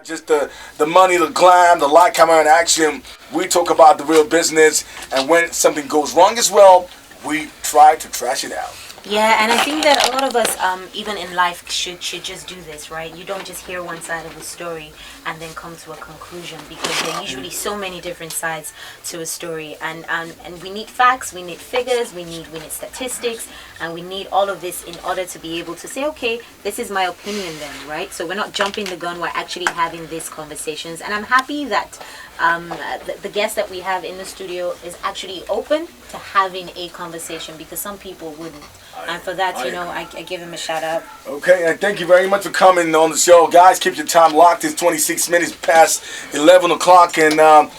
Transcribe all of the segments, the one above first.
Just the money, the glam, the light, camera, and action. We talk about the real business, and when something goes wrong as well, we try to trash it out. Yeah, and I think that a lot of us, even in life, should just do this, right? You don't just hear one side of a story and then come to a conclusion, because there are usually so many different sides to a story, and we need facts, we need figures, we need statistics, and we need all of this in order to be able to say, okay, this is my opinion then, right? So we're not jumping the gun, we're actually having these conversations, and I'm happy that the guest that we have in the studio is actually open to having a conversation, because some people wouldn't. And for that, I give him a shout out. Okay, and thank you very much for coming on the show. Guys, keep your time locked. It's 26 minutes past 11 o'clock, and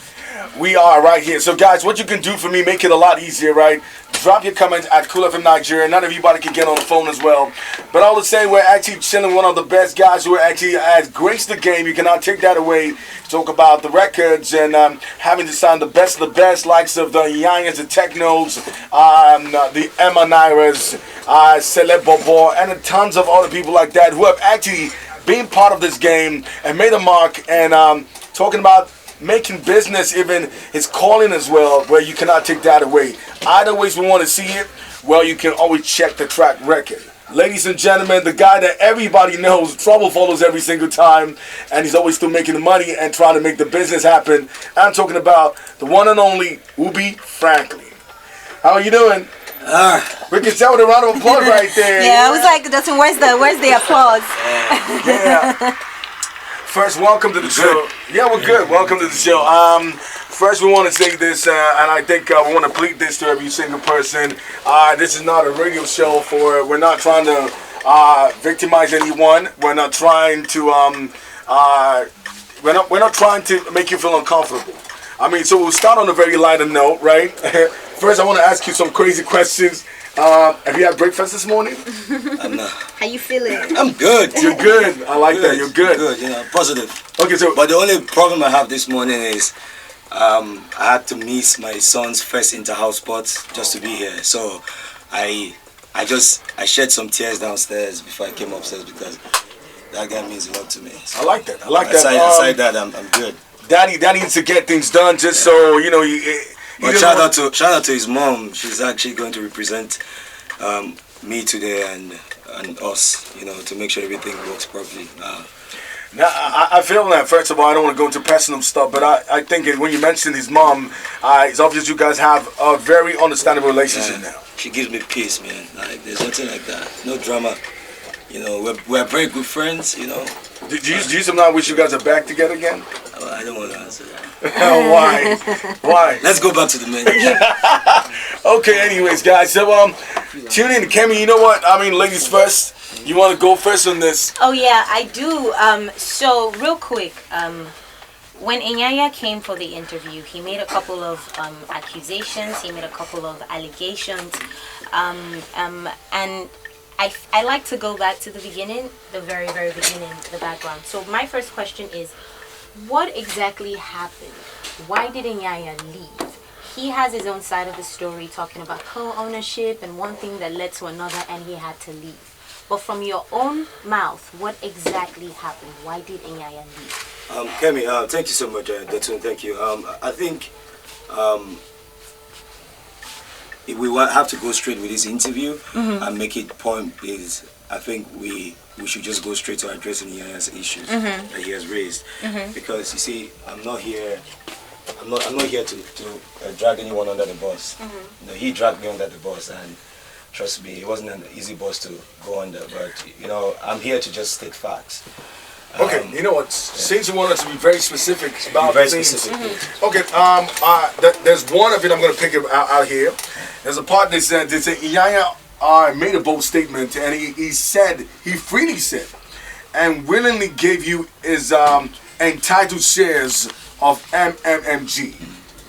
we are right here. So, guys, what you can do for me, make it a lot easier, right? Drop your comments at Cool FM Nigeria. Not everybody can get on the phone as well. But all the same, we're actually chilling with one of the best guys who actually has graced the game. You cannot take that away. Talk about the records and having to sign the best of the best, likes of the Iyanyas, the Teknos, the Emma Nairas, Celeb Bobo, and tons of other people like that who have actually been part of this game and made a mark, and talking about making business even his calling as well, where you cannot take that away. Either ways we want to see it, well, you can always check the track record. Ladies and gentlemen, the guy that everybody knows, trouble follows every single time, and he's always still making the money and trying to make the business happen. I'm talking about the one and only Ubi Franklin. How are you doing? We can tell with a round of applause right there. Yeah, I was like, where's the applause? Yeah. First, welcome to the show. Yeah, we're good. Welcome to the show. First, we want to say this, and I think we want to plead this to every single person. This is not a radio show we're not trying to victimize anyone. We're not trying to we're not trying to make you feel uncomfortable. I mean, so we'll start on a very lighter note, right? First, I want to ask you some crazy questions. Have you had breakfast this morning? I'm not. How you feeling? I'm good. You're good. I like that. You're good. Good, positive. Okay, so. But the only problem I have this morning is I had to miss my son's first inter-house sports just to be here. So I shed some tears downstairs before I came upstairs, because that guy means a lot to me. So I like that. I like that. Aside that, I'm good. Daddy needs to get things done just so, But shout out to his mom. She's actually going to represent me today and us, to make sure everything works properly. Now, I feel that, first of all, I don't want to go into personal stuff, but I think when you mentioned his mom, it's obvious you guys have a very understandable relationship now. She gives me peace, man. Like, there's nothing like that. No drama. We're very good friends, Do you sometimes wish you guys are back together again? I don't want to answer that. Why? Let's go back to the menu. Okay, anyways, guys, so tune in. Kemi, you know what? I mean, ladies first. You want to go first on this? Oh, yeah, I do. So, real quick, when Iyanya came for the interview, he made a couple of accusations, he made a couple of allegations, and I like to go back to the beginning, the very, very beginning, the background. So my first question is, what exactly happened? Why did Iyanya leave? He has his own side of the story, talking about co-ownership and one thing that led to another, and he had to leave. But from your own mouth, what exactly happened? Why did Iyanya leave? Kemi, thank you so much, Do2dtun. Thank you. I think if we have to go straight with this interview and make it point, is I think we should just go straight to addressing Iyanya's issues that he has raised, because you see, I'm not here to drag anyone under the bus. He dragged me under the bus, and trust me, it wasn't an easy bus to go under. But I'm here to just state facts. Okay, you know what? Since you want us to be very specific about things. Okay, there's one of it I'm going to pick out here. There's a part that said Iyanya made a bold statement, and he freely said, and willingly gave you his entitled shares of MMMG,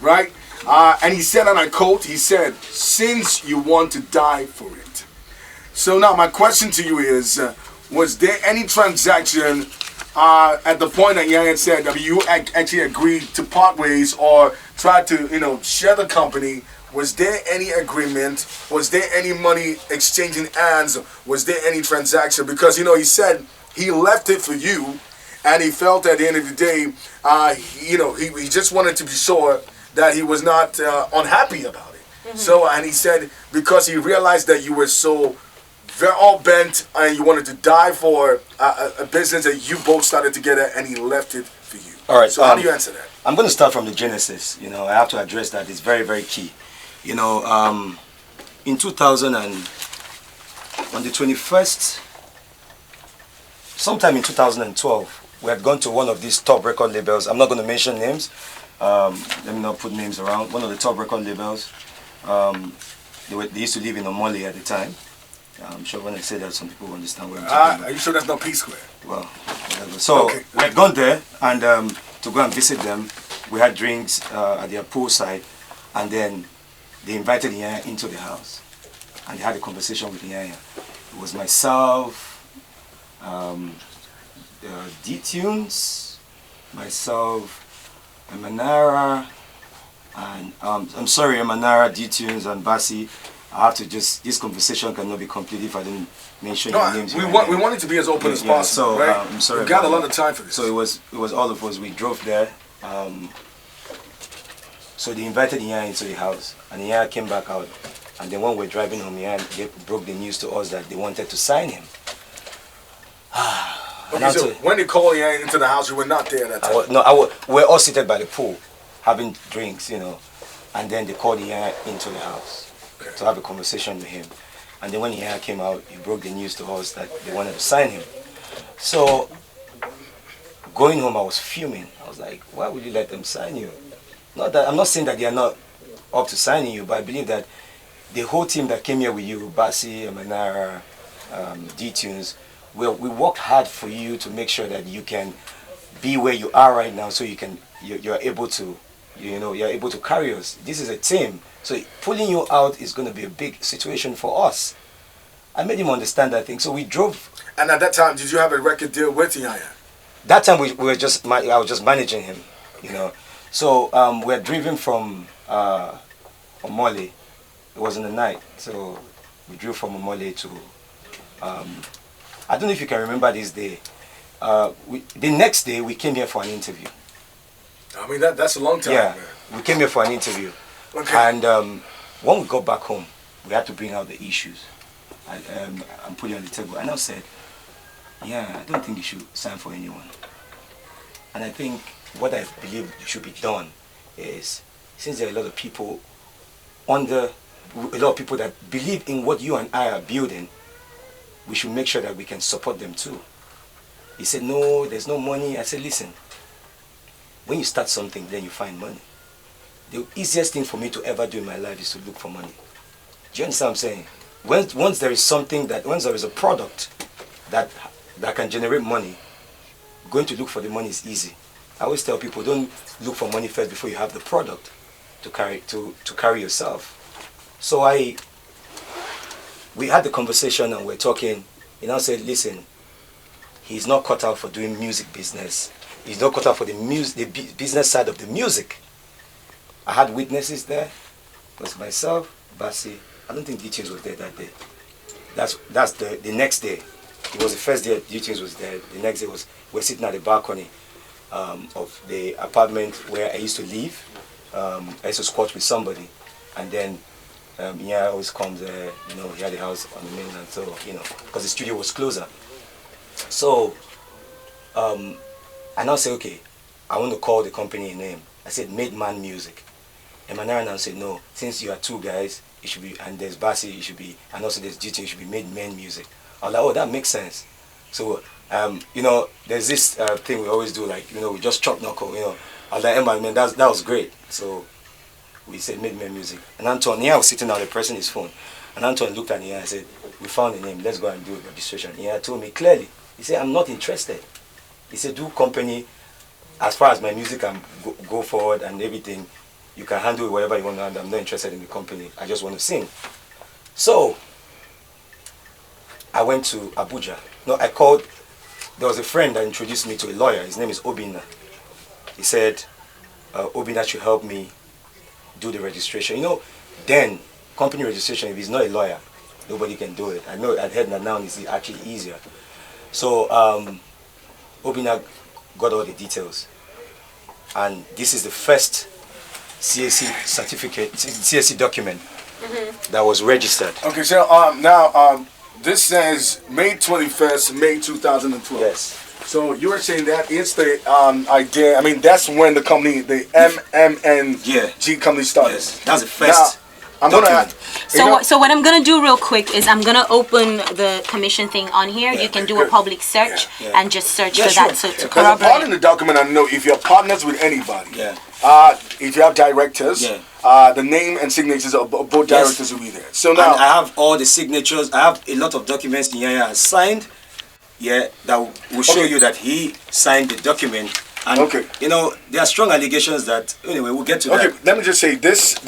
right? And he said, and I quote, he said, "Since you want to die for it." So now my question to you is, was there any transaction at the point that Iyanya said that you actually agreed to part ways or tried to, share the company? Was there any agreement? Was there any money exchanging hands? Was there any transaction? Because, he said he left it for you and he felt at the end of the day, he just wanted to be sure that he was not unhappy about it. So, and he said because he realized that you were so very all bent and you wanted to die for a business that you both started together, and he left it for you. All right. So how do you answer that? I'm going to start from the genesis. I have to address that. It's very, very key. In 2000 and on the 21st, sometime in 2012, we had gone to one of these top record labels. I'm not going to mention names. Let me not put names around. One of the top record labels. They used to live in Omole at the time. I'm sure when I say that, some people will understand where I'm talking about. Are you sure that's not P Square? Well, whatever. So we had gone there and to go and visit them. We had drinks at their poolside, and then they invited Iyanya into the house, and they had a conversation with Iyanya. It was myself, D2dtun, myself, Emanara, and I'm sorry, Emanara, D2dtun, and Basi. I have to this conversation cannot be completed if I didn't mention your names. We want it to be as open as possible. So right? I'm sorry. We've got a lot of time for this. So it was all of us. We drove there. So they invited Iyanya into the house, and Iyanya came back out. And then when we were driving home, they broke the news to us that they wanted to sign him. Okay, so when they called Iyanya into the house, you were not there that time? We were all seated by the pool, having drinks, and then they called Iyanya into the house to have a conversation with him. And then when Iyanya came out, he broke the news to us that they wanted to sign him. So going home, I was fuming. I was like, why would you let them sign you? I'm not saying that they are not up to signing you, but I believe that the whole team that came here with you, Basi, Manara, D-Tunes, we worked hard for you to make sure that you can be where you are right now, so you're able to, you're able to carry us. This is a team, so pulling you out is going to be a big situation for us. I made him understand that thing, so we drove. And at that time, did you have a record deal with Iyanya? That time I was just managing him, So we were driven from Omole. It was in the night, so we drove from Omole to. I don't know if you can remember this day. The next day we came here for an interview. I mean that's a long time. Yeah, man. We came here for an interview, and when we got back home, we had to bring out the issues. I'm putting on the table, and I said, "Yeah, I don't think you should sign for anyone." And I think what I believe should be done is, since there are a lot of people that believe in what you and I are building, we should make sure that we can support them too. He said, no, there's no money. I said, listen, when you start something, then you find money. The easiest thing for me to ever do in my life is to look for money. Do you understand what I'm saying? Once there is a product that can generate money, going to look for the money is easy. I always tell people, don't look for money first before you have the product to carry yourself. So we had the conversation and we're talking. He now said, listen, he's not cut out for doing music business. He's not cut out for the business side of the music. I had witnesses there. It was myself, Basi. I don't think D-Tunes was there that day. That's the next day. It was the first day D-Tunes was there. The next day we're sitting at the balcony of the apartment where I used to live. I used to squat with somebody, and then Iyanya always comes there. He had a house on the mainland, so because the studio was closer. So I now say, okay, I want to call the company a name. I said Made Man Music. And Manara now said, no, since you are two guys, it should be, and there's Basi, it should be, and also there's GT, it should be Made Men Music. I was like, oh, that makes sense. So there's this thing we always do, like, we just chop knuckle, I was like, man, that was great. So we said Made Men Music. And Anton, was sitting down, pressing his phone. And Anton looked at me and said, we found a name, let's go and do a registration. And he told me clearly, he said, I'm not interested. He said, do company, as far as my music can go forward and everything, you can handle it whatever you want to handle. I'm not interested in the company, I just want to sing. So I went to Abuja. No, I called, there was a friend that introduced me to a lawyer. His name is Obina. He said, Obina should help me do the registration. Then company registration, if he's not a lawyer, nobody can do it. I know I'd heard that now it's actually easier. So Obina got all the details. And this is the first CAC certificate, CAC document that was registered. Okay, so now this says May 21st, May 2012. Yes. So you were saying that it's the idea. I mean, that's when the company, the MMNG company started. Yes, that's the first. Now, I'm gonna. So what I'm gonna do real quick is I'm gonna open the commission thing on here. You can do a public search and just search for that. So to There's a corroborate. part in the document I know if you're partners with anybody. Yeah. If you have directors, the name and signatures of both directors will be there. So now and I have all the signatures. I have a lot of documents Iyanya has signed. Yeah, that will show you that he signed the document. And you know, there are strong allegations that anyway we'll get to that. Okay, let me just say this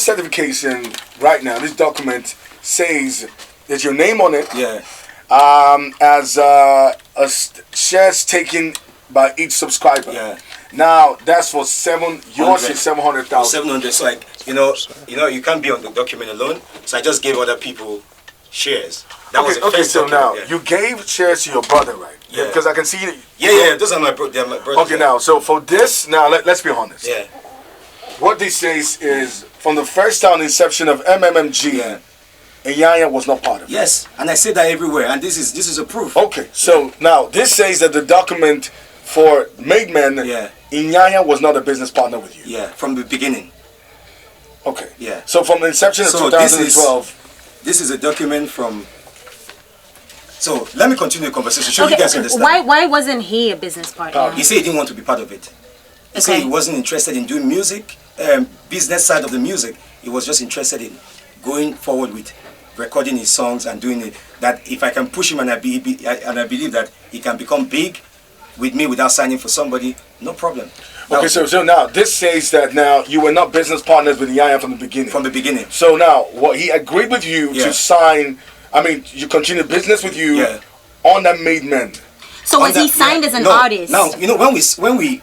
certification right now, this document says there's your name on it. Yeah. As shares taken by each subscriber. Yeah. Now that's for yours is 700,000. 700. So like you know you can't be on the document alone. So I just gave other people shares. That was the first so now document, you gave shares to your brother, right? Yeah. Because I can see that. Yeah, those are my brothers. Okay, now so for this, now let's be honest. Yeah. What this says is from the first time inception of MMMG, Iyanya was not part of it. Yes, and I say that everywhere, and this is a proof. Okay, so now this says that the document for Made Men, Iyanya was not a business partner with you. Yeah, from the beginning. Okay. Yeah. So from the inception of 2012. This is a document from. So let me continue the conversation. Should you guys understand? Why wasn't he a business partner? He said he didn't want to be part of it. He said he wasn't interested in doing music, business side of the music. He was just interested in going forward with recording his songs and doing it. That if I can push him and I believe that he can become big with me without signing for somebody, no problem. Okay, so now this says that now you were not business partners with Iyanya from the beginning. From the beginning. So now what he agreed with you to sign. I mean, you continue business with you on that Made Men. So was he signed as an artist? Now you know when we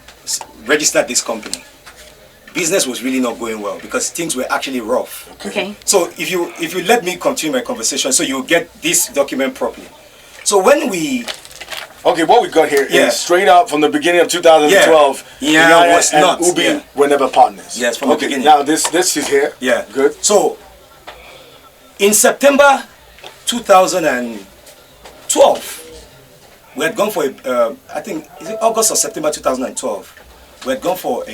registered this company, business was really not going well because things were actually rough. Okay. So if you let me continue my conversation, so you'll get this document properly. So when we what we got here is straight up from the beginning of 2012. Iyanya was and not. Ubi were never partners. Yes, from the beginning. Now this is here. Yeah. Good. So in September 2012, we had gone for I think is it August or September 2012. We had gone for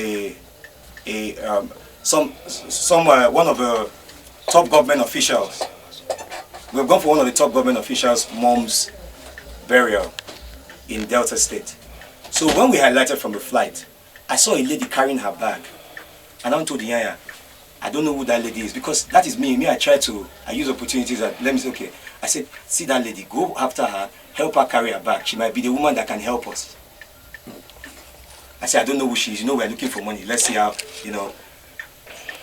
one of the top government officials. We had gone for one of the top government officials' mom's burial in Delta State. So when we highlighted from the flight, I saw a lady carrying her bag, and I told Iyanya, I don't know who that lady is because that is me. I use opportunities and let me say, okay. I said, see that lady, go after her, help her carry her bag. She might be the woman that can help us. I said, I don't know who she is. You know, we're looking for money. Let's see how, you know.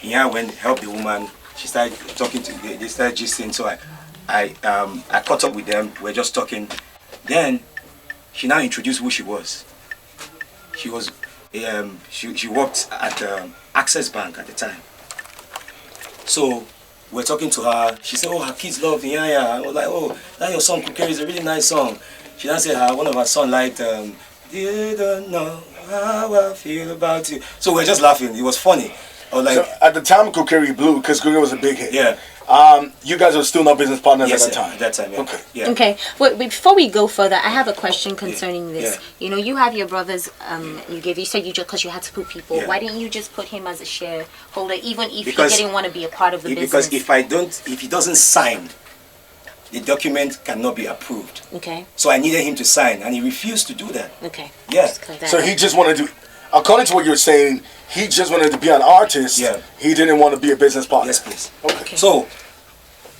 Iyanya went, helped the woman. She started talking to, they started gisting. So I caught up with them. We're just talking. Then she now introduced who she was. She was, she worked at Access Bank at the time. So we're talking to her. She said, oh, her kids love Iyanya. I was like, oh, that your song Kukeri is a really nice song. She then said one of her sons liked, you don't know how I feel about you. So we're just laughing. It was funny. I was like, so at the time Kukeri blew, because Kukeri was a big hit. Yeah. You guys were still not business partners at that time? At that time, yeah. Okay. Yeah. Okay. Well, before we go further, I have a question concerning this. You know, you have your brothers. You said you just because you had to put people. Why didn't you just put him as a shareholder, even if he didn't want to be a part of the business? Because if he doesn't sign, the document cannot be approved. Okay. So I needed him to sign, and he refused to do that. Okay. Yeah. So he just wanted to, according to what you're saying, he just wanted to be an artist. Yeah. He didn't want to be a business partner. Yes, please. Okay. So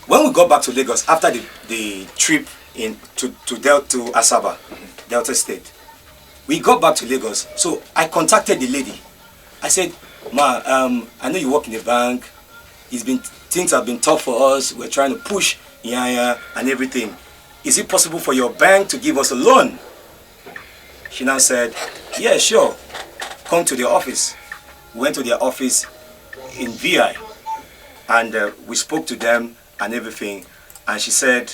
when we got back to Lagos after the trip to Asaba, Delta State, we got back to Lagos. So I contacted the lady. I said, Ma, I know you work in the bank. Things have been tough for us. We're trying to push Iyanya and everything. Is it possible for your bank to give us a loan? She now said, yeah, sure. Come to the office. We went to their office in VI, and we spoke to them and everything. And she said,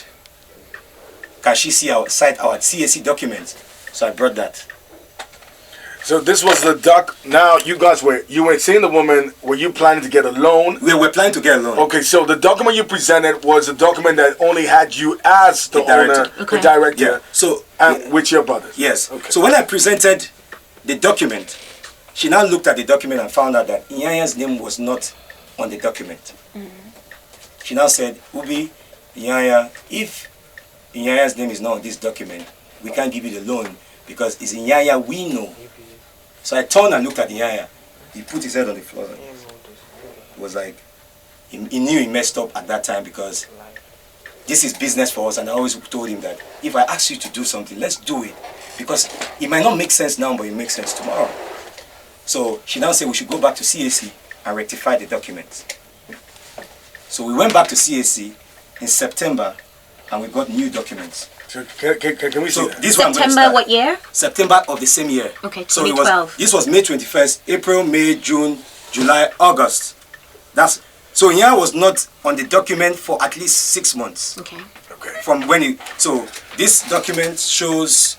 can she see our CAC documents? So I brought that. So this was the doc. Now you guys you were seeing the woman. Were you planning to get a loan? We were planning to get a loan. Okay, so the document you presented was a document that only had you as the owner, Okay. the director, Yeah. So with your brothers. yes. Okay. So when I presented the document, she now looked at the document and found out that Iyanya's name was not on the document. She now said, Ubi, Iyanya, if Iyanya's name is not on this document, we can't give you the loan because it's Iyanya we know. So I turned and looked at Iyanya. He put his head on the floor. It was like, he knew he messed up at that time because this is business for us, and I always told him that if I ask you to do something, let's do it. Because it might not make sense now, but it makes sense tomorrow. So she now said we should go back to CAC and rectify the documents. So we went back to CAC in September and we got new documents. So can we see that? This one September what year? September of the same year. Okay, So it 2012. this was May 21st, April, May, June, July, August. So Iyanya was not on the document for at least 6 months. Okay. Okay. From when he, so this document shows,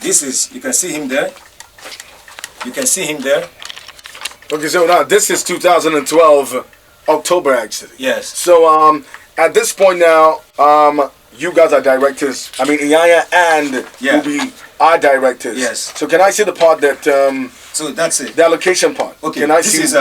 this is, you can see him there. You can see him there. Okay, so now this is 2012 October actually. Yes. So at this point now, you guys are directors. I mean, Iyanya and Ubi are directors. Yes. So can I see the part that So that's it. the allocation part? Okay. Can I this see? is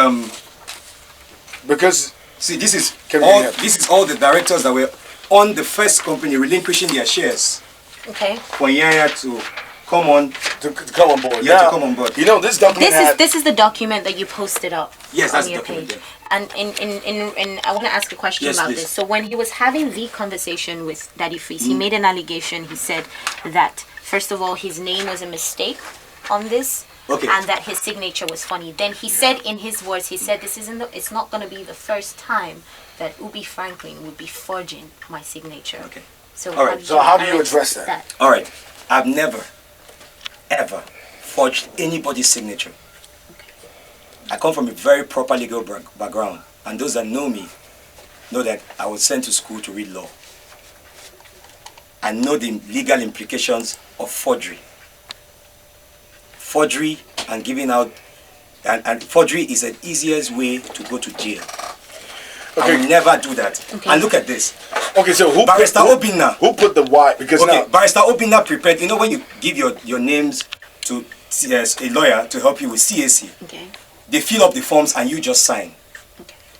Because see this is Can we all have- this is all the directors that were on the first company relinquishing their shares Okay. for Iyanya to come on. to come on board. Yeah, now, to come on board. You know, this document This is the document that you posted up Yes, that's on the your document, page. And in I want to ask a question Yes, about please. this. So when he was having the conversation with Daddy Freeze, he made an allegation. He said that first of all his name was a mistake on this. Okay. And that his signature was funny. Then he said in his words, he said it's not going to be the first time that Ubi Franklin would be forging my signature. Okay. So All right. So how do you address that? All right. I've never, ever forged anybody's signature. I come from a very proper legal background, and those that know me know that I was sent to school to read law. I know the legal implications of forgery. Forgery and giving out, and forgery is the easiest way to go to jail. I will never do that. Okay. And look at this. Okay, so Barrister Obinna. who put the Y? Because Okay, now Barrister Obinna prepared. You know when you give your names to a lawyer to help you with CAC, Okay. they fill up the forms and you just sign.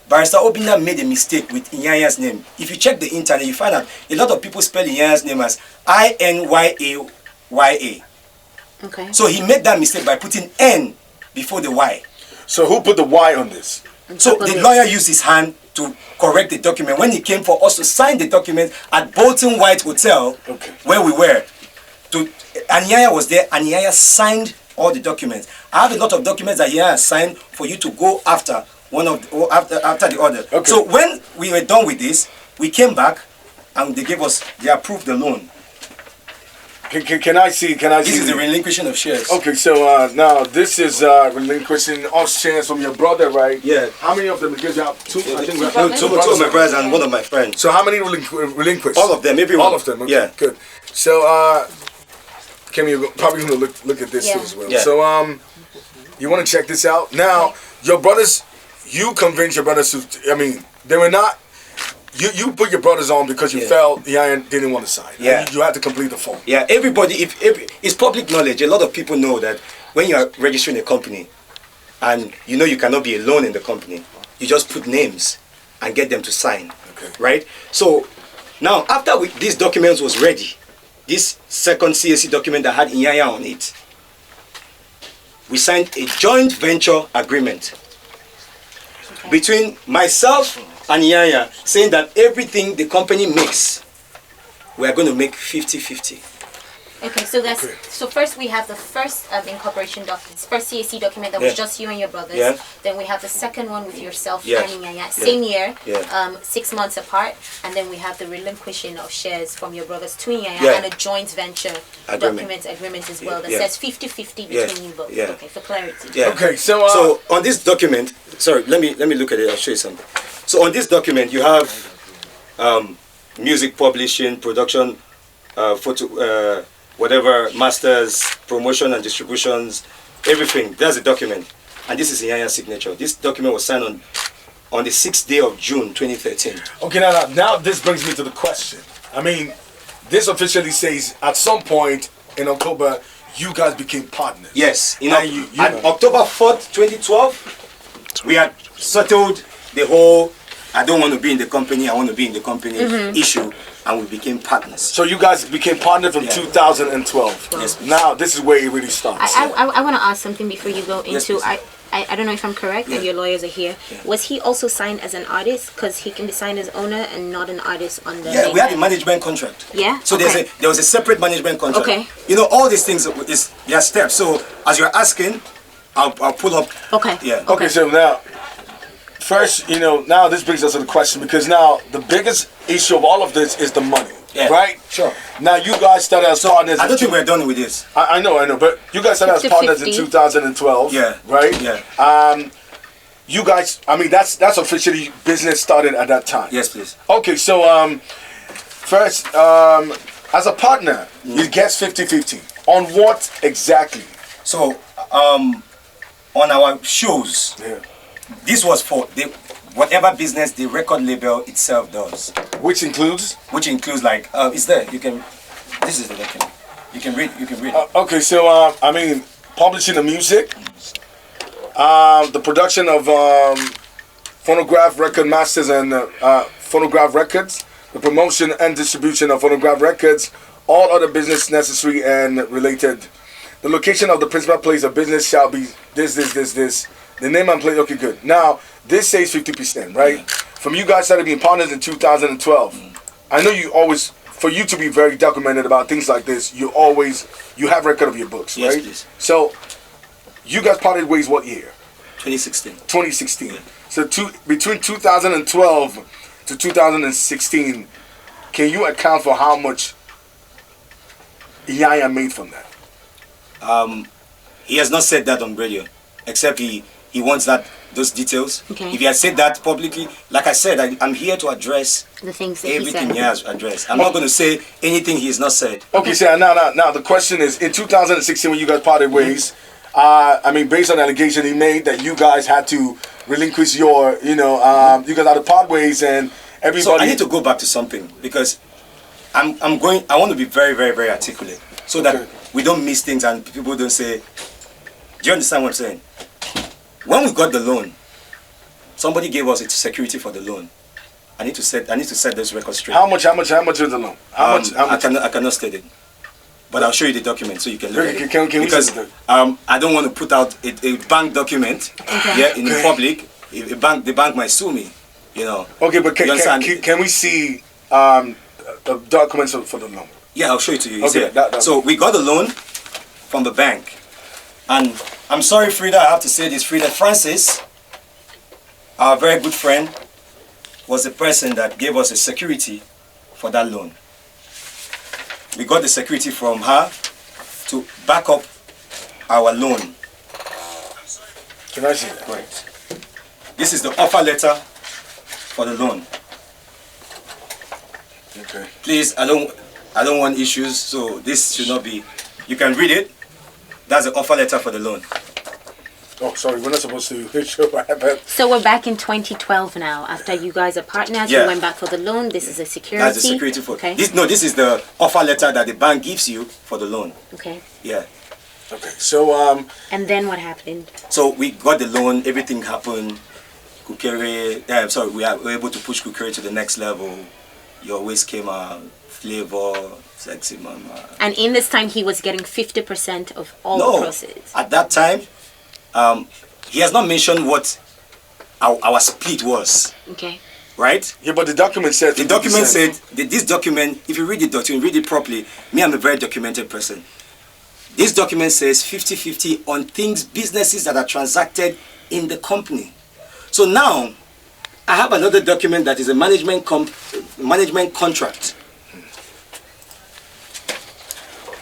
Barrister Obinna made a mistake with Iyanya's name. If you check the internet, you find out a lot of people spell Iyanya's name as Inyaya. Okay. So he made that mistake by putting N before the Y. so who put the Y on this? So the lawyer used his hand to correct the document. When he came for us to sign the document at Bolton White Hotel, Okay. where we were, Iyanya was there, and Iyanya signed all the documents. I have a lot of documents that Iyanya signed for you to go after after the other. Okay. So when we were done with this, we came back and they approved the loan. Can I see? Can I see? This is the relinquishing of shares. Okay, so now this is relinquishing of shares from your brother, right? Yeah. How many of them? Because you have two. I think we have No, two of my brothers and one of my friends. So how many relinquished? All of them, everyone. All of them. Okay, Yeah. good. So Kemi, you're probably gonna look at this too Yeah. as well. Yeah. So you want to check this out? Now your brothers, you convinced your brothers to. I mean, they were not. You put your brothers on because you felt Iyanya didn't want to sign. Yeah. You had to complete the form. Yeah, everybody, it's public knowledge. A lot of people know that when you are registering a company and you know you cannot be alone in the company, you just put names and get them to sign. Okay. Right? So now, after this document was ready, this second CAC document that had Iyanya on it, we signed a joint venture agreement between myself and Iyanya, saying that everything the company makes, we are going to make 50-50. Okay, so first we have the first incorporation document, first CAC document that was just you and your brothers. Yeah. Then we have the second one with yourself Yeah. and Iyanya, same year, Yeah. 6 months apart. And then we have the relinquishing of shares from your brothers to Iyanya Yeah. and a joint venture Agreement. agreement as well that Yeah. says 50-50 Yeah. between you both. Yeah. Okay, for clarity. Yeah. Okay, so So on this document, sorry, let me look at it. I'll show you something. So on this document, you have music publishing, production, photo, whatever, masters, promotion and distributions, everything. That's a document. And this is Iyanya's signature. This document was signed on the 6th day of June 2013. Okay, now this brings me to the question. I mean, this officially says at some point in October, you guys became partners. Yes. You know, on October 4th, 2012, we had settled the whole I don't want to be in the company, I want to be in the company issue, and we became partners. So you guys became partners from 2012. Yes. Now this is where it really starts. I want to ask something before you go Yes, into. please. I don't know if I'm correct, and your lawyers are here. Yeah. Was he also signed as an artist? Because he can be signed as owner and not an artist on the. Yeah, we had a management contract. Yeah. So there was a separate management contract. Okay. You know, all these things there are steps. So as you're asking, I'll pull up. Okay. Yeah. Okay, so now, first, now this brings us to the question, because now the biggest issue of all of this is the money, right? Sure. Now you guys started as partners. I don't think we're done with this. I know, but you guys started as partners in 2012. Yeah. Right. Yeah. You guys, I mean, that's officially business started at that time. Yes, please. Okay, so first, as a partner, you get 50-50. On what exactly? So, on our shows, this was for whatever business the record label itself does. Which includes? Which includes like, it's there. You can. This is the document. You can read. You can read. Okay, so I mean, publishing the music, the production of phonograph record masters and phonograph records, the promotion and distribution of phonograph records, all other business necessary and related. The location of the principal place of business shall be this. The name and place. Okay, good. Now this says 50%, right? From you guys started being partners in 2012. I know you always, for you to be very documented about things like this, you have record of your books, Yes, right? please. So you guys parted ways what year? 2016. 2016. So between 2012 to 2016, can you account for how much Iyanya made from that? He has not said that on radio, except he wants those details. Okay. If he had said that publicly, like I said, I'm here to address the things that everything he he has addressed. I'm not going to say anything he has not said. Okay, so now the question is, in 2016 when you guys parted ways, I mean, based on the allegation he made that you guys had to relinquish your, you guys had to part ways and everybody. So I need to go back to something because I want to be very, very, very articulate so that we don't miss things and people don't say, do you understand what I'm saying? When we got the loan, somebody gave us a security for the loan. I need to set this record straight. How much was the loan? How much? I cannot state it. But I'll show you the document so you can look at it. Can because I don't want to put out a bank document in the public. The bank might sue me, Okay, but can we see the documents for the loan? Yeah, I'll show it to you. Okay, so we got the loan from the bank. And I'm sorry, Frida, I have to say this. Frida Francis, our very good friend, was the person that gave us a security for that loan. We got the security from her to back up our loan. Can I see that? Correct. This is the offer letter for the loan. Okay. Please, I don't want issues, so this should not be. You can read it. That's the offer letter for the loan. Oh, sorry, we're not supposed to show what happened. So we're back in 2012 now. After you guys are partners, you went back for the loan. This is a security. That's the security for. Okay. This is the offer letter that the bank gives you for the loan. Okay. Yeah. Okay, so And then what happened? So we got the loan. Everything happened. Kukere. We were able to push Kukere to the next level. Your always came out. Flavor, sexy mama. And in this time, he was getting 50% of all the proceeds. At that time, he has not mentioned what our split was. Okay. Right? Yeah, but the document said. The document said this document. If you read the document, read it properly. Me, I'm a very documented person. This document says 50-50 on businesses that are transacted in the company. So now, I have another document that is a management contract.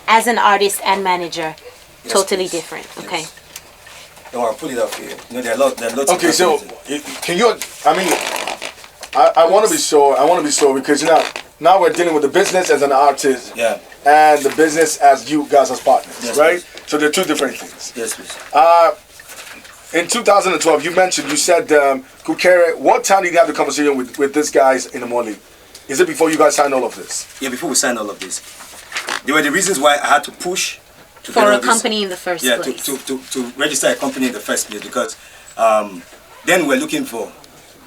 As an artist and manager, Yes, totally please. different. Okay. Yes. Don't worry, put it up here. There are lots Okay, of so can you? I mean, I want to be sure. I want to be sure because now we're dealing with the business as an artist, Yeah. and the business as you guys as partners, Yes, right? please. So they're two different things. Yes, please. In 2012, you said, Kukere, what time did you have the conversation with these guys in the morning? Is it before you guys signed all of this? Yeah, before we signed all of this. There were the reasons why I had to push to For get a all this. company in the first place. Yeah, to register a company in the first place, because then we're looking for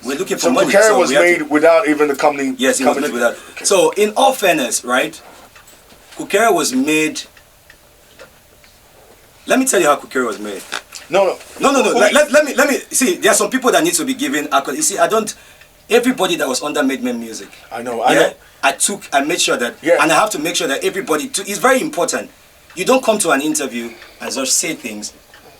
So money. Kukere So was we had made without even the company. Yes, it was made without. Okay. So in all fairness, right, Kukere was made. Let me tell you how Kukere was made. No. Let me see. There are some people that need to be given accolades. You see, I don't. Everybody that was under Made Men Music. I know. I know. I made sure that, Yeah. and I have to make sure that everybody. It's very important. You don't come to an interview and just say things,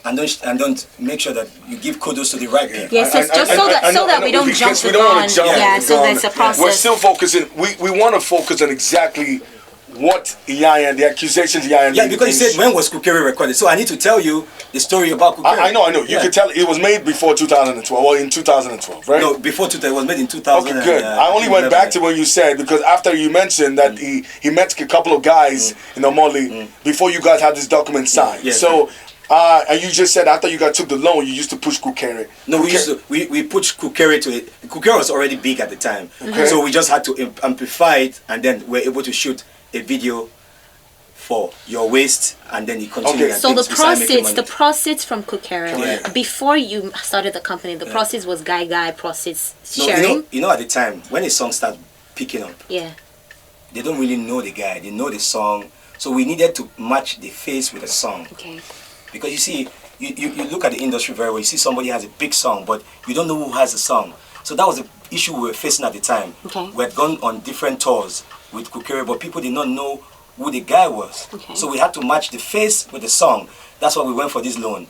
and don't make sure that you give kudos to the right people. Yes, just so that we don't jump the gun. Yeah, so there's a process. We're still focusing. We want to focus on exactly what Iyanya, the accusations Iyanya. Yeah, because you said when was Kukere recorded, so I need to tell you the story about Kukere. I know. You could tell it was made before 2012, or in 2012, right? No, before 2000. It was made in 2000. Okay, good. I only went back to when you said, because after you mentioned that he met a couple of guys in Omoli before you guys had this document signed. Yes. So, and you just said after you guys took the loan, you used to push Kukere. No, we pushed Kukere to it. Kukere was already big at the time, so we just had to amplify it, and then we're able to shoot a video for Your Waist, and then you continue. Okay. And So the proceeds from Kukere, Yeah. before you started the company, the proceeds was guy proceeds sharing. You know, at the time when a song starts picking up, Yeah. they don't really know the guy. They know the song, so we needed to match the face with the song. Okay. Because you see, you look at the industry very well. You see somebody has a big song, but you don't know who has the song. So that was the issue we were facing at the time. Okay. We had gone on different tours with Kukere, but people did not know who the guy was. Okay. So we had to match the face with the song. That's why we went for this loan.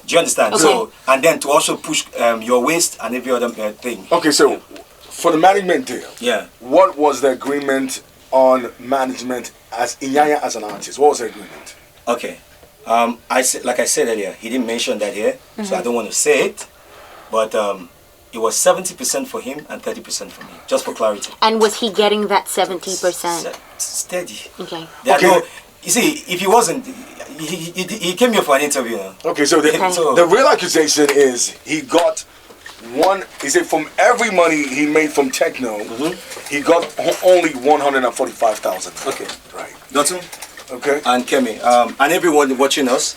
Do you understand? Okay. So, and then to also push Your Waist and every other thing. Okay, so for the management deal, Yeah. what was the agreement on management as Iyanya as an artist? What was the agreement? Okay. Like I said earlier, he didn't mention that here, so I don't want to say it. But it was 70% for him and 30% for me, just for clarity. And was he getting that 70%? Steady. Okay. No, you see, if he wasn't, he came here for an interview. Okay, so the real accusation is he got he said from every money he made from Tekno, he got only 145,000. Okay. Right. Do2dtun Okay. and Kemi, and everyone watching us.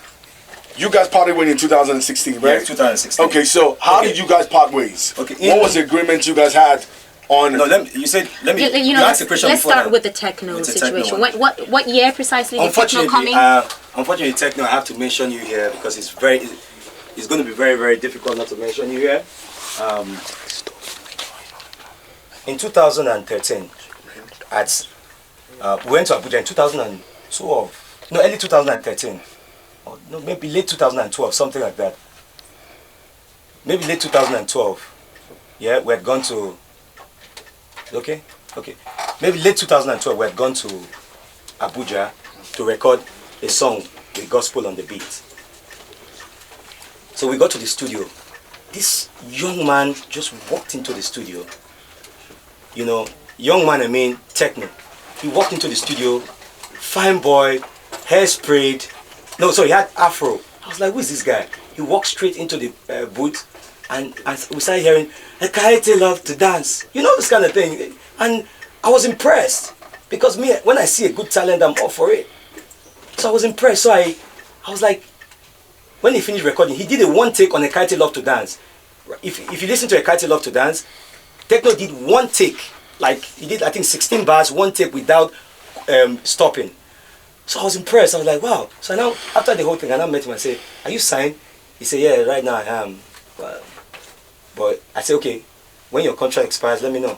You guys parted ways in 2016, right? Yeah, 2016. Okay, so how did you guys part ways? Okay. What was the agreement you guys had on? No, let me ask the question. Let's before start that. with the Tekno With the situation. Tekno one. What year precisely did Tekno come in? Unfortunately, Tekno, I have to mention you here because it's going to be very, very difficult not to mention you here. In 2013, we went to Abuja in 2012. No, early 2013. Or no, maybe late 2012, something like that. Maybe late 2012. Yeah, we had gone to. Okay. Maybe late 2012, we had gone to Abuja to record a song with gospel on the beat. So we got to the studio. This young man just walked into the studio. You know, young man, I mean, Tekno. He walked into the studio, fine boy, hair sprayed. No, sorry, he had afro. I was like, who is this guy? He walked straight into the booth, and we started hearing, "Ekaete love to dance." You know, this kind of thing. And I was impressed, because me, when I see a good talent, I'm all for it. So I was impressed. So I was like, when he finished recording, he did a one take on Ekaete love to dance. If you listen to Ekaete love to dance, Tekno did one take. Like, he did, I think, 16 bars, one take without stopping. So I was impressed. I was like, wow. So now, after the whole thing, I now met him and said, "Are you signed?" He said, "Yeah, right now I am." But I said, "Okay, when your contract expires, let me know."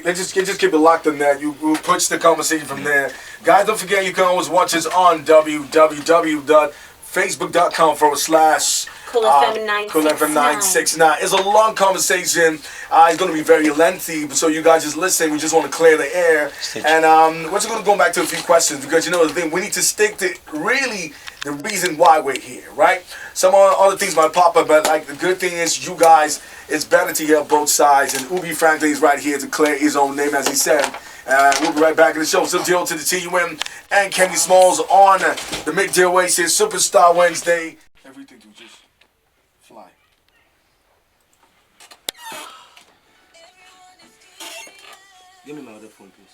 Let's just keep it locked in there. We'll push the conversation from there. Guys, don't forget you can always watch us on www.facebook.com/ Cool FM 969. It's a long conversation. It's going to be very lengthy, so you guys just listen. We just want to clear the air. And we're just going to go back to a few questions, because you know the thing, we need to stick to really the reason why we're here, right? Some other things might pop up, but like the good thing is you guys, it's better to hear both sides. And Ubi Franklin is right here to clear his own name, as he said. We'll be right back in the show. So, Dio to the TUM. and Kemi Smallz on the Midday Oasis Superstar Wednesday. Everything will just fly. Give me my other phone, please.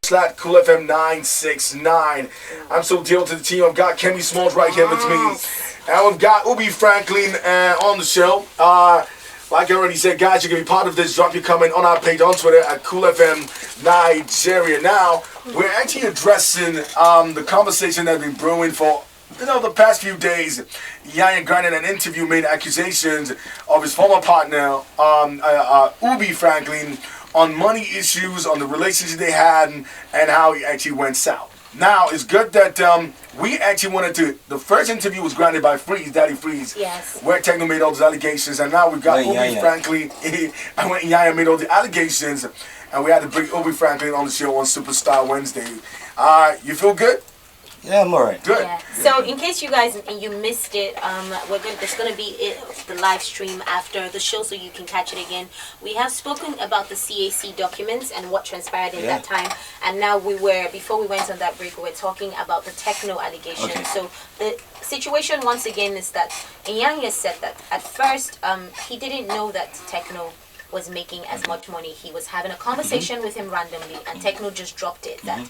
Slash Cool FM 969. I'm so deal to the team. I've got Kemi Smallz right here with me. And we've got Ubi Franklin on the show. Like I already said, guys, you can be part of this. Drop your comment on our page on Twitter at Cool FM Nigeria. Now, we're actually addressing the conversation that's been brewing for the past few days. Iyanya granted an interview, made accusations of his former partner, Ubi Franklin, on money issues, on the relationship they had, and how it actually went south. Now, it's good that we actually wanted to. The first interview was granted by Freeze, Daddy Freeze. Yes. Where Tekno made all those allegations, and now we've got Ubi Franklin. And when Iyanya made all the allegations, and we had to bring Ubi Franklin on the show on Superstar Wednesday. You feel good? Yeah, I'm alright. Good. Yeah. So, in case you guys missed it, there's gonna be the live stream after the show, so you can catch it again. We have spoken about the CAC documents and what transpired in that time, and now before we went on that break, we were talking about the Tekno allegations. Okay. So the situation once again is that Iyanya said that at first he didn't know that Tekno was making as much money. He was having a conversation with him randomly, and Tekno just dropped it that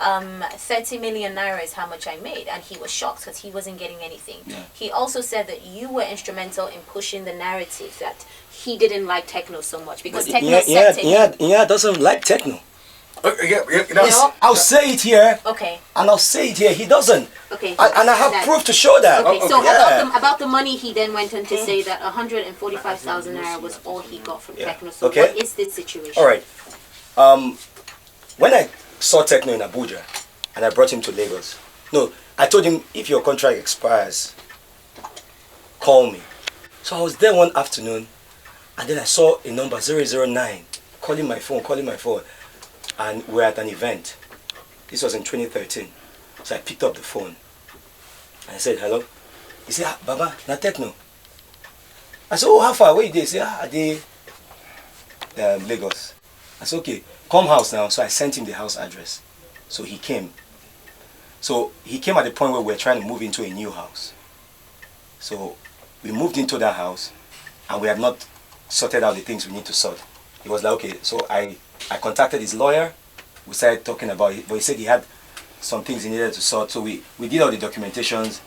30 million naira is how much I made, and he was shocked because he wasn't getting anything. Yeah. He also said that you were instrumental in pushing the narrative that he didn't like Tekno so much because Tekno said to him. Yeah, doesn't like Tekno. I'll say it here. Okay. And I'll say it here. He doesn't. Okay. And I have proof to show that. Okay. So about the money, he then went on to say that 145,000 naira was all he got from Tekno. So what is this situation? All right. When I saw Tekno in Abuja, and I brought him to Lagos. No, I told him, if your contract expires, call me. So I was there one afternoon, and then I saw a number 009 calling my phone, and we're at an event. This was in 2013. So I picked up the phone, and I said, hello. He said, Baba, na Tekno. I said, oh, how far? Where did they say? I did Lagos. I said, okay, come house now. So I sent him the house address. So he came. So he came at the point where we're trying to move into a new house. So we moved into that house, and we had not sorted out the things we need to sort. He was like, okay. So I contacted his lawyer. We started talking about it, but he said he had some things he needed to sort. So we did all the documentations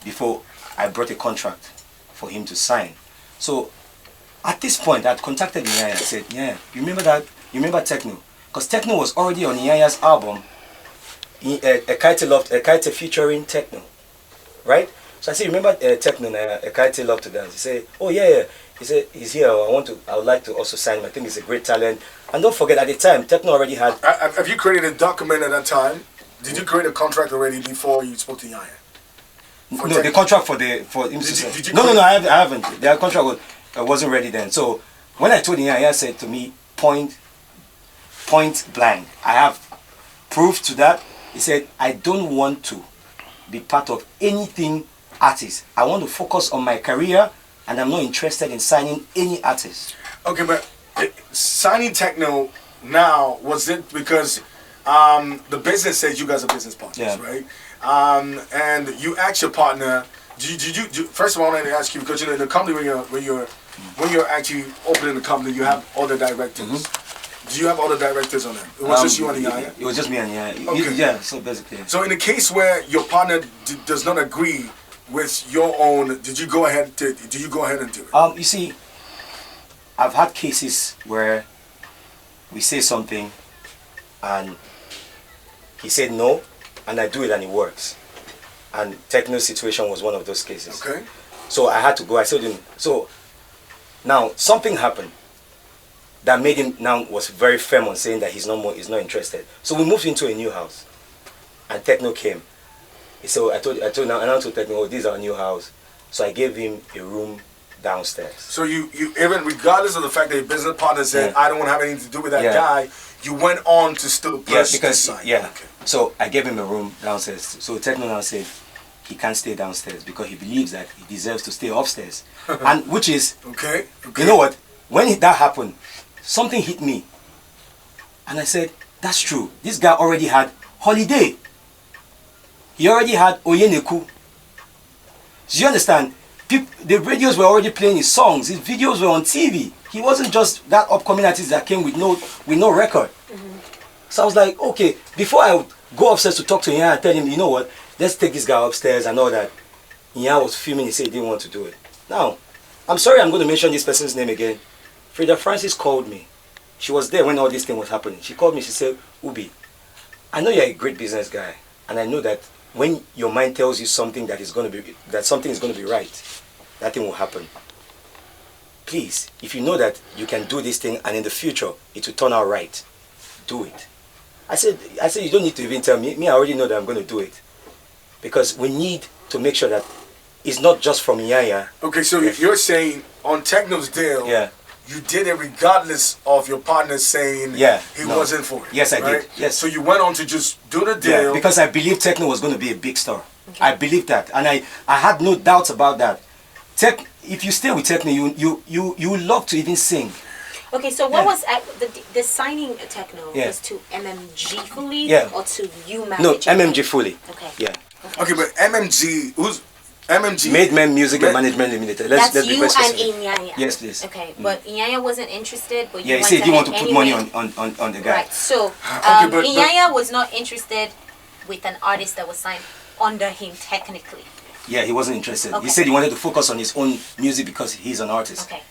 before I brought a contract for him to sign. So at this point, I contacted Iyanya and said, yeah, you remember that? You remember Tekno? Because Tekno was already on Iyanya's album, Ekaite featuring Tekno, right? So I said, remember Tekno, Ekaite Love to Dance? He said, oh yeah. He said, he's here. I would like to also sign him. I think he's a great talent. And don't forget, at the time, Tekno already had. Have you created a document at that time? Did you create a contract already before you spoke to Iyanya? No, the contract for him. No, I haven't. The contract wasn't ready then. So when I told Iyanya, said to me, point blank, I have proof to that. He said, I don't want to be part of anything artist. I want to focus on my career, and I'm not interested in signing any artist. Okay, but signing Tekno now, was it because the business says you guys are business partners, right? And you asked your partner, first of all, I wanted to ask you, because in the company when you're actually opening the company, you have other directors. Do you have other directors on it? It was just you and Iyanya? It was just me and Iyanya. Okay. Yeah, so basically. So in the case where your partner does not agree with your own, did you go ahead and do it? You see, I've had cases where we say something and he said no, and I do it and it works. And Tekno's situation was one of those cases. Okay. So I had to go. I told him. So now something happened that made him now was very firm on saying that he's not interested. So we moved into a new house, and Tekno came. So I told Tekno, oh, this is our new house. So I gave him a room downstairs. So you even regardless of the fact that your business partner said I don't want to have anything to do with that guy, you went on to still push this side. Okay. So I gave him a room downstairs. So Tekno now said he can't stay downstairs because he believes that he deserves to stay upstairs, and which is okay. You know what? When that happened, something hit me. And I said, that's true. This guy already had Holiday. He already had Oyeneku. Do you understand? The radios were already playing his songs. His videos were on TV. He wasn't just that upcoming artist that came with no record. So I was like, okay, before I would go upstairs to talk to Iyanya and tell him, you know what, let's take this guy upstairs and all that. Iyanya was filming, he said he didn't want to do it. Now, I'm sorry I'm going to mention this person's name again. Frida Francis called me. She was there when all this thing was happening. She called me, she said, Ubi, I know you're a great business guy, and I know that when your mind tells you something that something is going to be right, that thing will happen. Please, if you know that you can do this thing and in the future it will turn out right, do it. I said you don't need to even tell me. I already know that I'm going to do it. Because we need to make sure that it's not just from Iyanya. Okay, so you're saying on Tekno's deal, you did it regardless of your partner saying he wasn't for it. Yes, I did. Yes. So you went on to just do the deal. Yeah, because I believed Tekno was going to be a big star. Okay. I believed that. And I had no doubts about that. If you stay with Tekno, you love to even sing. Okay, so what was the signing Tekno was to MMG fully or to you managing? No, MMG fully. Okay. Yeah. Okay, but MMG, who's MMG? Made Men Music and Management Limited. That's you and Iyanya. Yes, please. Okay, but Iyanya wasn't interested, but you he said he wanted to put money on the guy. Right, so Iyanya was not interested with an artist that was signed under him technically. Yeah, he wasn't interested. Okay. He said he wanted to focus on his own music because he's an artist. Okay.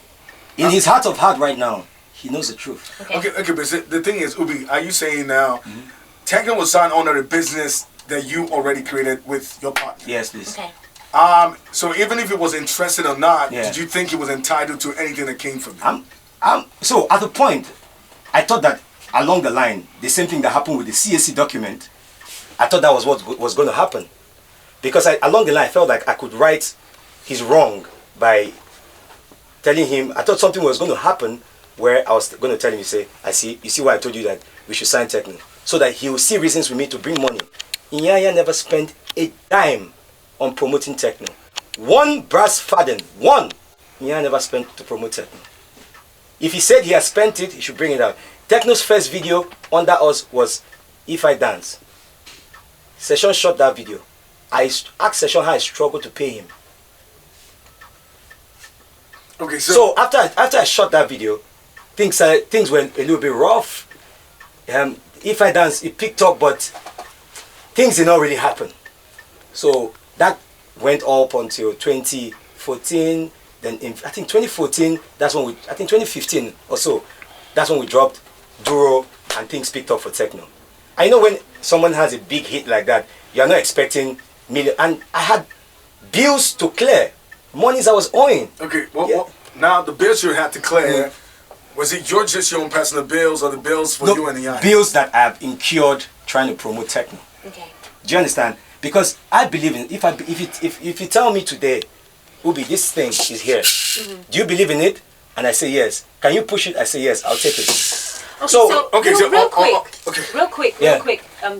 In his heart of heart right now, he knows the truth. Okay, but the thing is, Ubi, are you saying now, Tekno was signed under a business that you already created with your partner? Yes, please. Okay. So even if he was interested or not, did you think he was entitled to anything that came from you? So at the point, I thought that along the line, the same thing that happened with the CAC document, I thought that was what was going to happen. Because along the line, I felt like I could right his wrong by telling him, I thought something was going to happen where I was going to tell him, you see why I told you that we should sign Tekno. So that he will see reasons with me to bring money. Iyanya never spent a dime on promoting Tekno. One brass faden, one, Iyanya never spent to promote Tekno. If he said he has spent it, he should bring it out. Tekno's first video under us was If I Dance. Session shot that video. I asked Session how I struggled to pay him. Okay, so after I shot that video, things were a little bit rough. If I Dance, it picked up, but things did not really happen. So that went up until 2014. Then I think 2014, that's when 2015 or so, that's when we dropped Duro and things picked up for Tekno. I know when someone has a big hit like that, you're not expecting million, and I had bills to clear, monies I was owing. Okay, well, now the bills you had to clear, was it just your own personal bills or the bills for you and Iyanya? Bills that I have incurred trying to promote Tekno. Okay. Do you understand? Because I believe in if you tell me today, Ubi, this thing is here. Do you believe in it? And I say yes. Can you push it? I say yes. I'll take it. Okay, so real quick,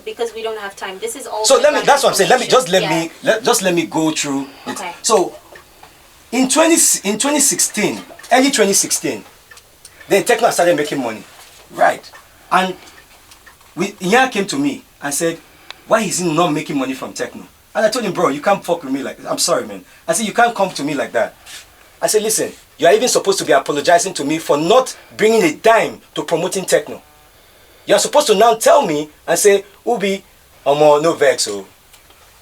because we don't have time. This is all. So that's what I'm saying. Let me go through. Okay. So in 2016, early 2016, then Tekno started making money, right? And Iyanya came to me and said, "Why is he not making money from Tekno?" And I told him, "Bro, you can't fuck with me like that. I'm sorry, man." I said, "You can't come to me like that." I said, "Listen, you are even supposed to be apologizing to me for not bringing a dime to promoting Tekno. You are supposed to now tell me and say, Ubi, no vex, so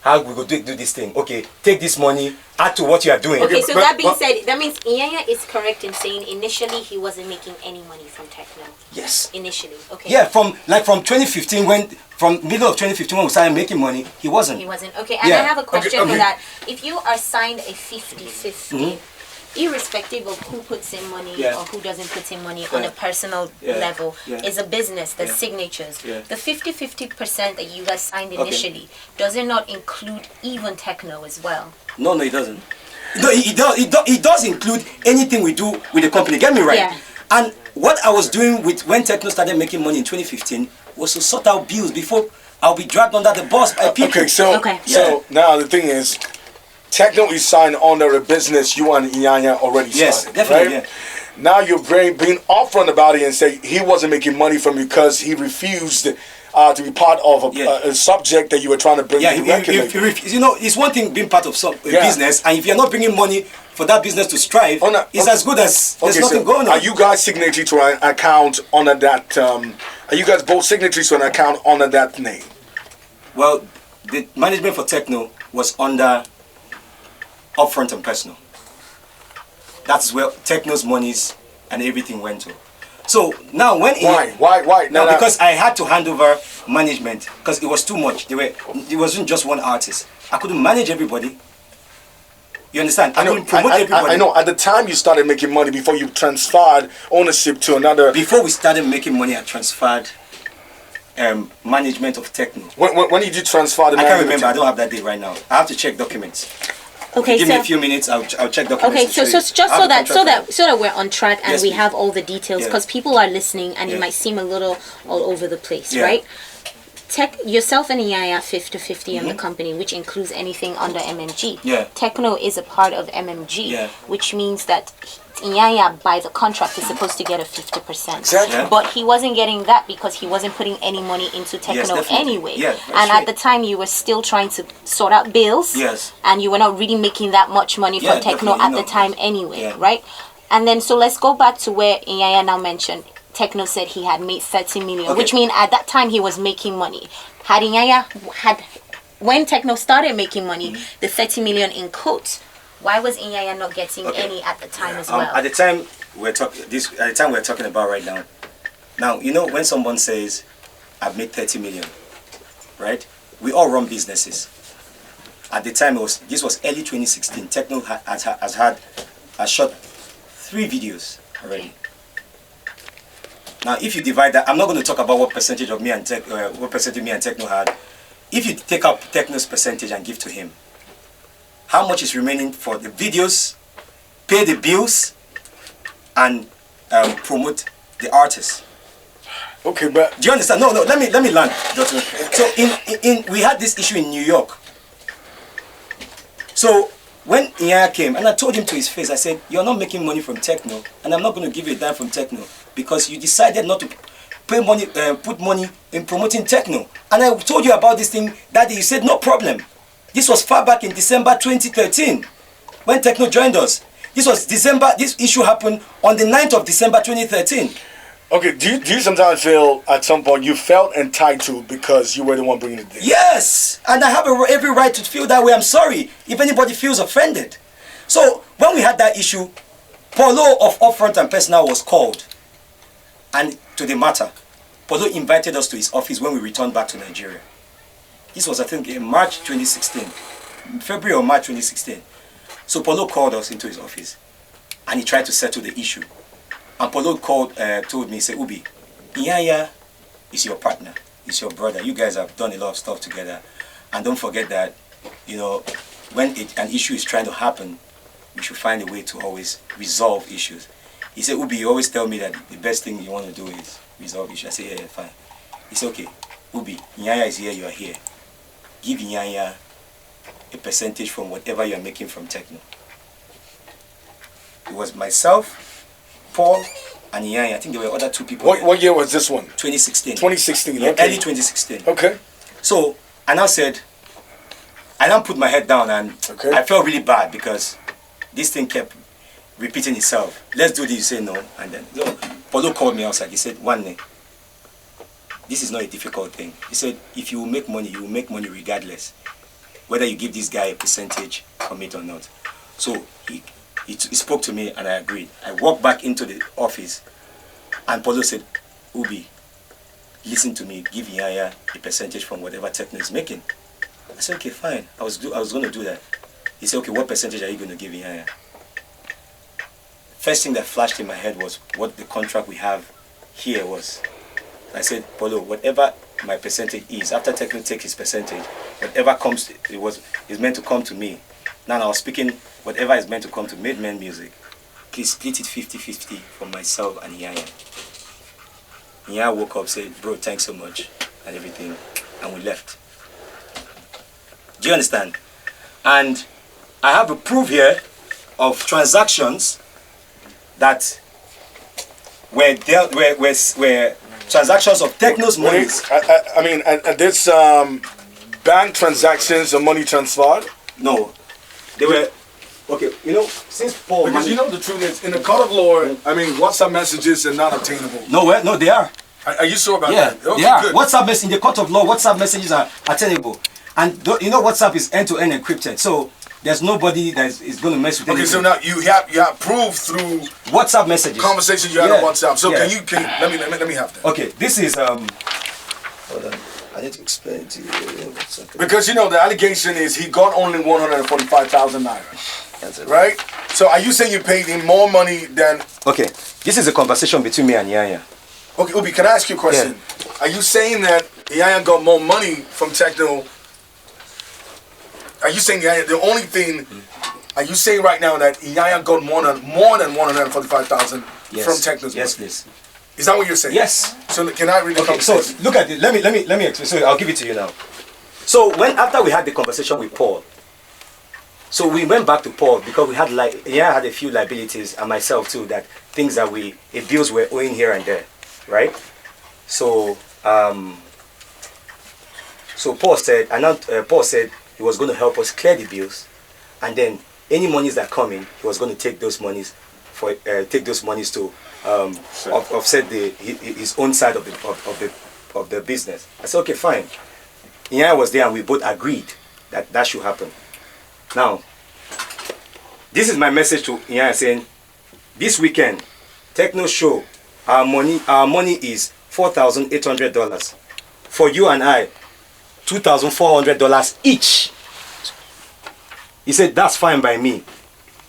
how we go do this thing? Okay, take this money, add to what you are doing." Okay, so that being said, that means Iyanya is correct in saying initially he wasn't making any money from Tekno. Yes. Initially, okay. Yeah, from 2015 from middle of 2015 when we started making money, he wasn't. He wasn't. Okay, and I have a question for that. If you are signed a 50-50, irrespective of who puts in money or who doesn't put in money on a personal level, is a business, the signatures. The 50-50% that you guys signed initially, does it not include even Tekno as well? No, it doesn't. No, it does include anything we do with the company. Get me right. Yeah. And what I was doing when Tekno started making money in 2015 was to sort out bills before I'll be dragged under the bus by people. Okay, so now the thing is, Tekno is signed under a business you and Iyanya already started, definitely, right? Now you're being upfront about it and say he wasn't making money from you because he refused to be part of a subject that you were trying to bring to the record label. You know, it's one thing being part of some business, and if you're not bringing money for that business to strive, it's as good as there's nothing going on. Are you guys signatory to an account under that? Are you guys both signatories to an account under that name? Well, the management for Tekno was under Upfront and Personal. That's where Tekno's monies and everything went to. So now when why? No, because I had to hand over management because it was too much. It wasn't just one artist. I couldn't manage everybody. You understand? I couldn't promote everybody. I know. At the time you started making money, before you transferred ownership to another. Before we started making money, I transferred management of Tekno. When did you transfer the management? I can't remember. I don't have that date right now. I have to check documents. Okay, give me a few minutes. I'll check documents. Okay, so just so that we're on track and we have all the details, because people are listening and it might seem a little all over the place, right? Yourself and Iyanya 50-50 in the company, which includes anything under MMG. Yeah. Tekno is a part of MMG, which means that Iyanya, by the contract, is supposed to get a 50%. Exactly. Yeah. But he wasn't getting that because he wasn't putting any money into Tekno anyway. Yeah, and at the time, you were still trying to sort out bills. Yes. And you were not really making that much money from Tekno at the time anyway, right? And then, so let's go back to where Iyanya now mentioned Tekno said he had made 30 million, which means at that time he was making money. Had Iyanya when Tekno started making money, the 30 million in quotes, why was Iyanya not getting any at the time as well? At the time we're talking about right now. Now, you know, when someone says, I've made 30 million, right? We all run businesses. At the time, this was early 2016. Tekno has shot 3 videos already. Now, if you divide that, I'm not going to talk about what percentage of me and Tekno had. If you take up Tekno's percentage and give to him, how much is remaining for the videos, pay the bills, and promote the artist? Okay, but do you understand? No. Let me land. So we had this issue in New York. So when Iyanya came, and I told him to his face, I said, "You're not making money from Tekno, and I'm not going to give you a dime from Tekno because you decided not to pay money, put money in promoting Tekno." And I told you about this thing that day. You said no problem. This was far back in December 2013 when Tekno joined us. This was December. This issue happened on the 9th of December 2013. Okay, do you sometimes feel at some point you felt entitled because you were the one bringing it there? Yes, and I have every right to feel that way. I'm sorry if anybody feels offended. So when we had that issue, Polo of Upfront and Personal was called, and to the matter, Polo invited us to his office when we returned back to Nigeria. This was, I think, in March 2016, February or March 2016. So Polo called us into his office, and he tried to settle the issue. And Polo told me, he said, "Ubi, Iyanya is your partner, is your brother. You guys have done a lot of stuff together. And don't forget that, you know, when an issue is trying to happen, we should find a way to always resolve issues." He said, "Ubi, you always tell me that the best thing you want to do is resolve issues." I said, yeah, fine. He said, "Okay, Ubi, Iyanya is here, you are here. Give Iyanya a percentage from whatever you are making from Tekno." It was myself, Paul, and Iyanya. I think there were other 2 people. What year was this one? 2016. 2016, yeah, okay. Early 2016. Okay. So, I now put my head down, and I felt really bad because this thing kept repeating itself. Let's do this, you say no, and then Polo called me outside. He said, "One, this is not a difficult thing." He said, "If you will make money, you will make money regardless, whether you give this guy a percentage from it or not." So he spoke to me, and I agreed. I walked back into the office, and Polo said, "Ubi, listen to me. Give Iyanya a percentage from whatever Tekno is making." I said, "Okay, fine. I was going to do that." He said, "Okay, what percentage are you going to give Iyanya?" First thing that flashed in my head was what the contract we have here was. I said, "Polo, whatever my percentage is, after Tekno takes his percentage, whatever comes, is meant to come to me. Now I was speaking, whatever is meant to come to Made Men Music, please split it 50-50 for myself and Iyanya." Iyanya woke up, said, "Bro, thanks so much," and everything, and we left. Do you understand? And I have a proof here of transactions that were transactions of Tekno's money. I mean, this bank transactions or money transferred? No, they were okay. You know, since Paul. Because you know the truth is, in the court of law, I mean, WhatsApp messages are not obtainable. No, they are. Are you sure about that? Yeah, Okay, they are. good. WhatsApp in the court of law, WhatsApp messages are attainable, and you know WhatsApp is end-to-end encrypted, so there's nobody that is going to mess with anything. Okay, so now you have proof through WhatsApp messages, conversations you had on WhatsApp. So can you let me have that? Okay, this is hold on. I need to explain to you. Because you know the allegation is he got only 145,000 naira. That's it. Right? So are you saying you paid him more money than... Okay, this is a conversation between me and Iyanya. Okay, Ubi, can I ask you a question? Yeah. Are you saying that Iyanya got more money from Tekno? Are you saying the only thing... Are you saying right now that Iyanya got more than 145,000 from Tekno's money? Yes, please. Is that what you're saying? Yes. So can I read the conversation? So look at it. Let me explain. So I'll give it to you now. So after we had the conversation with Paul, so we went back to Paul because we had I had a few liabilities and myself too, that things that bills were owing here and there, right? So so Paul said he was going to help us clear the bills, and then any monies that come in, he was going to take those monies to offset his own side of the business. I said, okay, fine. Iyanya was there and we both agreed that should happen. Now, this is my message to Iyanya saying, this weekend, Tekno show, our money is $4,800. For you and I, $2,400 each. He said, that's fine by me.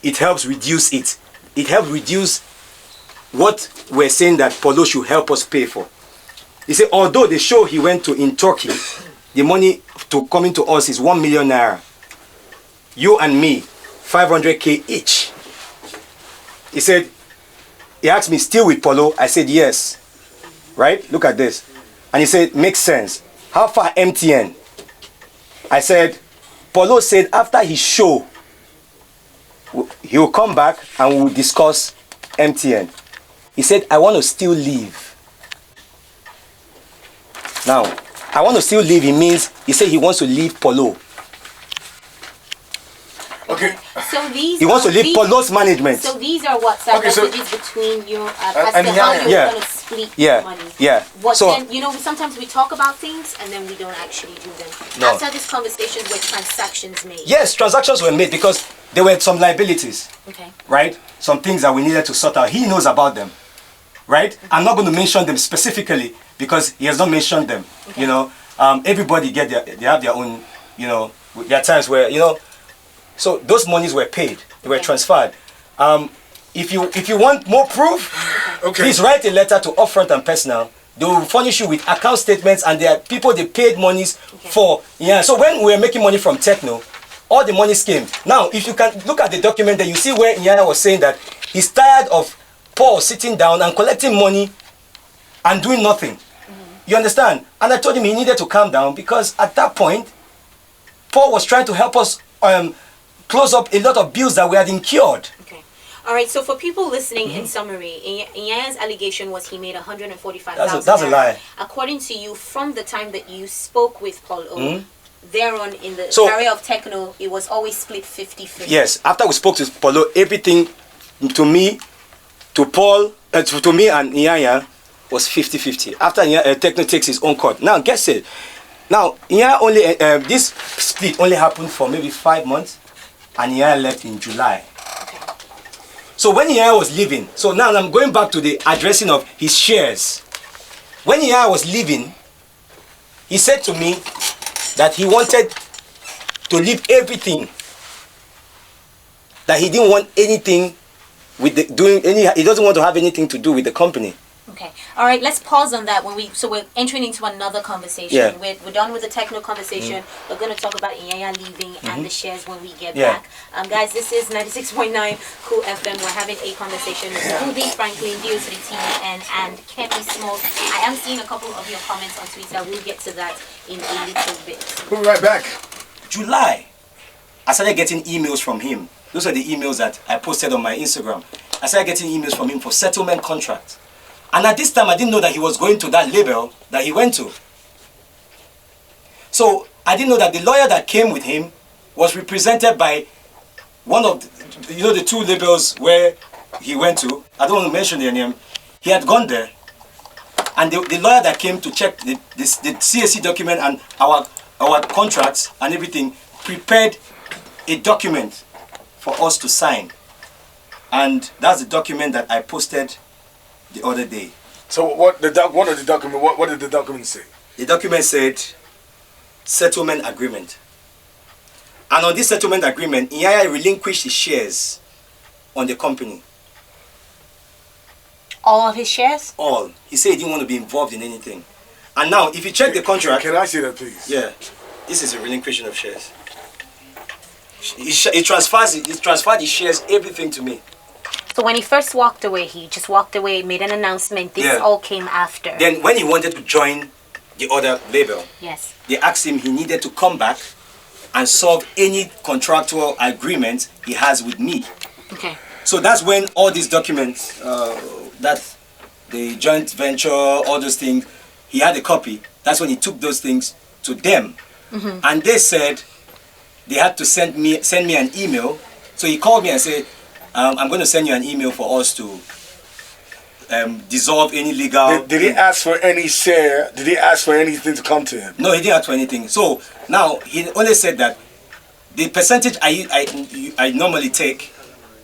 It helps reduce it. It helps reduce what we're saying that Polo should help us pay for. He said, although the show he went to in Turkey, the money coming to us is 1 million naira. You and me, 500K each. He said, he asked me, still with Polo? I said, yes. Right? Look at this. And he said, makes sense. How far MTN? I said, Polo said after his show, he will come back and we will discuss MTN. He said, I want to still leave. Now, I want to still leave, it means, he said he wants to leave Polo. Okay. So he wants to leave Polo's management. So these are WhatsApp messages between you as to how you're going to split money. Yeah. Then, you know, sometimes we talk about things and then we don't actually do them. No. After this conversation, were transactions made? Yes, transactions were made because there were some liabilities. Okay. Right? Some things that we needed to sort out. He knows about them. Right? Okay. I'm not going to mention them specifically because he has not mentioned them. Okay. You know, everybody they have their own, you know, there are times where, you know, so those monies were paid, they were transferred. If you want more proof, please write a letter to Upfront and Personal. They will furnish you with account statements, and there are people they paid monies for. Yeah. So when we were making money from Tekno, all the monies came. Now, if you can look at the document, then you see where Iyanya was saying that he's tired of Paul sitting down and collecting money and doing nothing. You understand? And I told him he needed to calm down because at that point, Paul was trying to help us close up a lot of bills that we had incurred. Okay. All right, so for people listening, in summary, Iyanya's allegation was he made 145,000. That's a lie. According to you, from the time that you spoke with Paul O, thereon in the area of Tekno, it was always split 50-50. Yes, after we spoke to Paulo, everything to me, to Paul, to me and Iyanya was 50-50. After Tekno takes his own cut. Now, guess it. Now, Iyanya only, this split only happened for maybe 5 months, and Iyanya left in July. Okay. So when Iyanya was leaving, so now I'm going back to the addressing of his shares. When Iyanya was leaving, he said to me that he wanted to leave everything. That he didn't want anything with he doesn't want to have anything to do with the company. Okay. All right, let's pause on that. So we're entering into another conversation. Yeah. We're done with the Tekno conversation. We're going to talk about Iyanya leaving and the shares when we get back. Guys, this is 96.9 Cool FM. We're having a conversation with Ubi Franklin, Do2dtun and Kemi Smallz. I am seeing a couple of your comments on Twitter. We'll get to that in a little bit. We'll be right back. July, I started getting emails from him. Those are the emails that I posted on my Instagram. I started getting emails from him for settlement contracts. And at this time, I didn't know that he was going to that label that he went to. So I didn't know that the lawyer that came with him was represented by one of the two labels where he went to. I don't want to mention their name. He had gone there, and the lawyer that came to check the CAC document and our contracts and everything prepared a document for us to sign, and that's the document that I posted the other day. So what did the document say? The document said settlement agreement. And on this settlement agreement, Iyanya relinquished his shares on the company. All of his shares? All. He said he didn't want to be involved in anything. And now, if you check the contract... Can I see that, please? Yeah. This is a relinquishment of shares. He transferred his shares, everything to me. So when he first walked away, he just walked away, made an announcement. This all came after. Then when he wanted to join the other label, yes, they asked him he needed to come back and solve any contractual agreement he has with me. Okay. So that's when all these documents, that the joint venture, all those things, he had a copy. That's when he took those things to them. And they said they had to send me an email. So he called me and said, I'm going to send you an email for us to dissolve any legal... Did he ask for any share? Did he ask for anything to come to him? No, he didn't ask for anything. So now he only said that the percentage I normally take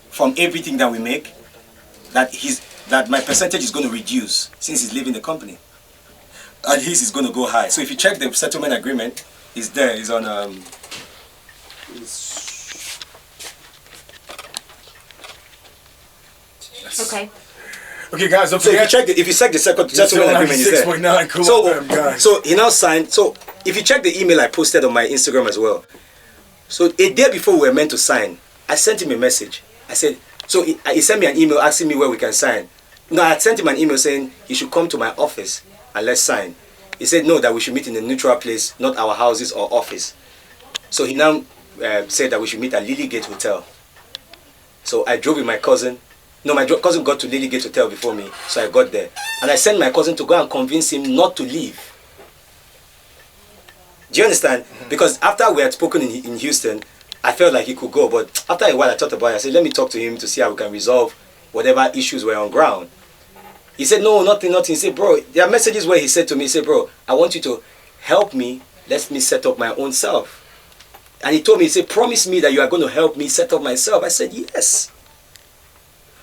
from everything that we make, that my percentage is going to reduce since he's leaving the company. And his is going to go high. So if you check the settlement agreement, it's there. It's on... Okay. Okay, guys. So if you check the settlement agreement, it's there. 6.9. Cool. So he now signed. So if you check the email I posted on my Instagram as well. So a day before we were meant to sign, I sent him a message. I said, so he sent me an email asking me where we can sign. No, I sent him an email saying he should come to my office and let's sign. He said no, that we should meet in a neutral place, not our houses or office. So he now said that we should meet at Lily Gate Hotel. So I drove with my cousin. No, my cousin got to Lily Gate Hotel before me, so I got there. And I sent my cousin to go and convince him not to leave. Do you understand? Because after we had spoken in Houston, I felt like he could go. But after a while, I thought about it. I said, let me talk to him to see how we can resolve whatever issues were on ground. He said, no, nothing. He said, bro, there are messages where he said to me, he said, bro, I want you to help me. Let me set up my own self. And he told me, he said, promise me that you are going to help me set up myself. I said, yes.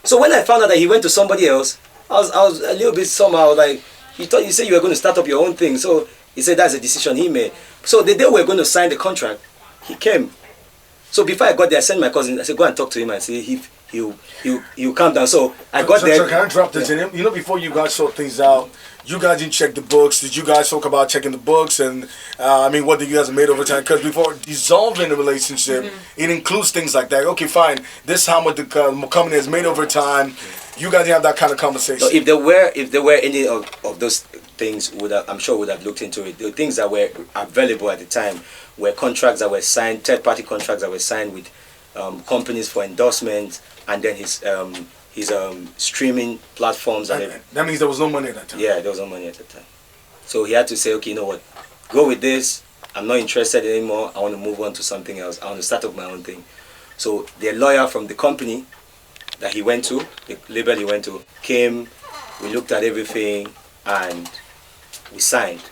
So when I found out that he went to somebody else, I was a little bit somehow like, you said you were going to start up your own thing. So he said that's a decision he made. So the day we were going to sign the contract, he came. So before I got there, I sent my cousin, I said, go and talk to him and see if he'll calm down. So I got there. So can I drop this in him? You know, before you guys sort things out, you guys didn't check the books. Did you guys talk about checking the books? And what did you guys have made over time? Because before dissolving the relationship, it includes things like that. Okay, fine. This is how much the company has made over time. You guys didn't have that kind of conversation. So if there were any of those things, I'm sure would have looked into it. The things that were available at the time were contracts that were signed, third-party contracts that were signed with companies for endorsement, and then his streaming platforms. And that means there was no money at that time. Yeah, there was no money at that time. So he had to say, okay, you know what, go with this. I'm not interested anymore. I want to move on to something else. I want to start up my own thing. So the lawyer from the company that he went to, the label he went to, came. We looked at everything and we signed.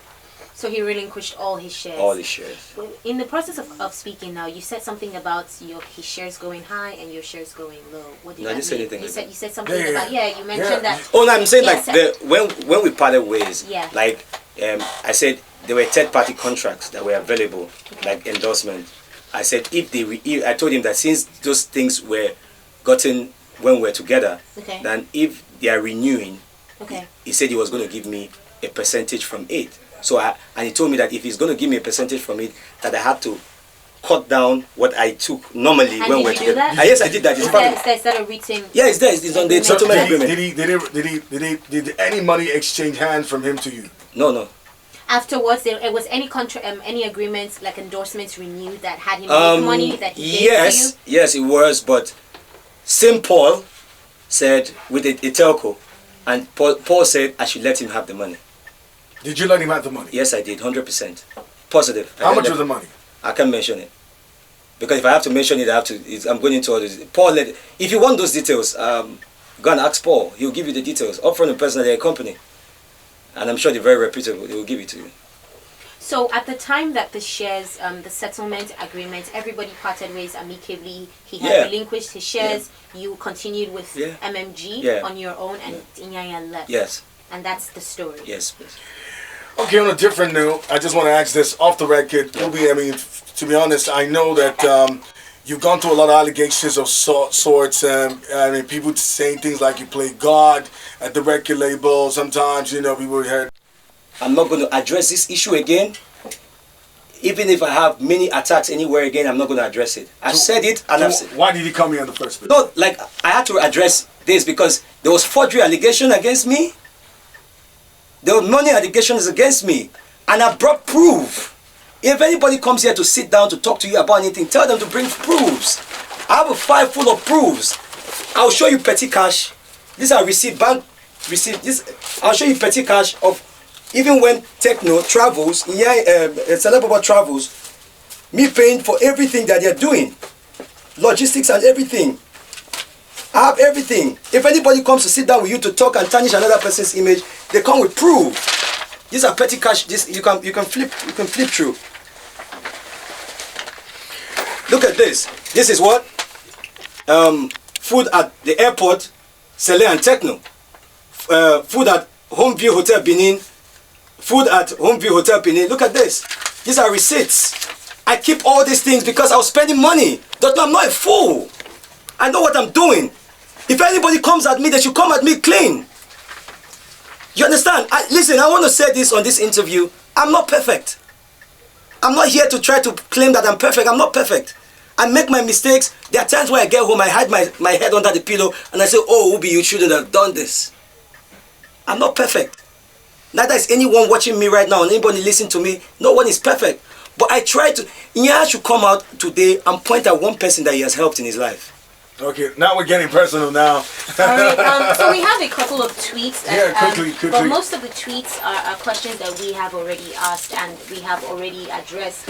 So he relinquished all his shares. All his shares. In the process of speaking now, you said something about his shares going high and your shares going low. What did no, I didn't say anything. You said something about you mentioned that. Oh no, I'm saying when we parted ways. Yeah. Like I said there were third-party contracts that were available, like endorsement. I said I told him that since those things were gotten when we were together, then if they are renewing, he said he was going to give me a percentage from it. So and he told me that if he's going to give me a percentage from it, that I had to cut down what I took normally when we were together. Yes, I did that. Is that a written? Yeah, it's there. It's on the settlement agreement. Did any money exchange hands from him to you? No. Afterwards, there was any agreements like endorsements renewed that had him make money that he gave to you? Yes, it was. But St. Paul said with a telco And Paul said I should let him have the money. Did you let him have the money? Yes, I did, 100%. Positive. How much was the money? I can't mention it. Because if I have to mention it, I'm going into all this. Paul, if you want those details, go and ask Paul. He'll give you the details. Up from the person at their company. And I'm sure they're very reputable. They will give it to you. So at the time that the shares, the settlement agreement, everybody parted ways amicably. He had relinquished his shares. You continued with MMG on your own, and Iyanya left. Yes. And that's the story. Yes, please. Okay, on a different note, I just want to ask this off the record. Ubi, I mean, to be honest, I know that you've gone through a lot of allegations of sorts. I mean, people saying things like you play God at the record label. Sometimes, you know, people heard. I'm not going to address this issue again. Even if I have many attacks anywhere again, I'm not going to address it. I've said it, and I've said. Why did he come here in the first place? No, like, I had to address this because there was forgery allegation against me. There were money allegations against me. And I brought proof. If anybody comes here to sit down to talk to you about anything, tell them to bring proofs. I have a file full of proofs. I'll show you petty cash. These are bank receipt. I'll show you petty cash of even when Tekno travels, Celebaba travels, me paying for everything that they're doing. Logistics and everything. I have everything. If anybody comes to sit down with you to talk and tarnish another person's image, they come with proof. These are petty cash. This you can flip through. Look at this. This is what? Food at the airport, Sele and Tekno. Food at Homeview Hotel Benin. Food at Homeview Hotel Benin. Look at this. These are receipts. I keep all these things because I was spending money. Doctor, I'm not a fool. I know what I'm doing. If anybody comes at me, they should come at me clean. You understand? Listen, I want to say this on this interview. I'm not perfect. I'm not here to try to claim that I'm perfect. I'm not perfect. I make my mistakes. There are times where I get home, I hide my head under the pillow, and I say, oh, Ubi, you shouldn't have done this. I'm not perfect. Neither is anyone watching me right now, and anybody listening to me. No one is perfect. But I try to. Iyanya should come out today and point at one person that he has helped in his life. Okay, now we're getting personal now. All right, so we have a couple of tweets. Quickly. But most of the tweets are questions that we have already asked and we have already addressed.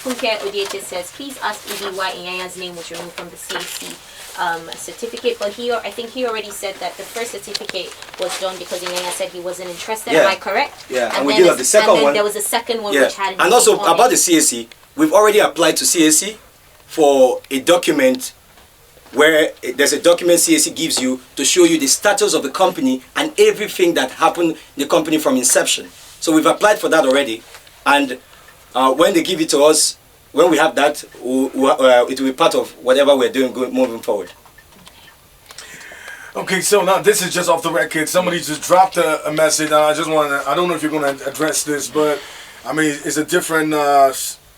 Funke Odiete says, please ask Ubi why Inyanya's name was removed from the CAC certificate. But I think he already said that the first certificate was done because Iyanya said he wasn't interested. Am I correct? Yeah, and we did have the second one. There was a second one which had. And also about the CAC, we've already applied to CAC for a document where there's a document CAC gives you to show you the status of the company and everything that happened in the company from inception. So we've applied for that already, and when they give it to us, when we have that, it will be part of whatever we're doing moving forward. Okay, so now this is just off the record. Somebody just dropped a message, and I just want to, I don't know if you're going to address this, but I mean, it's a different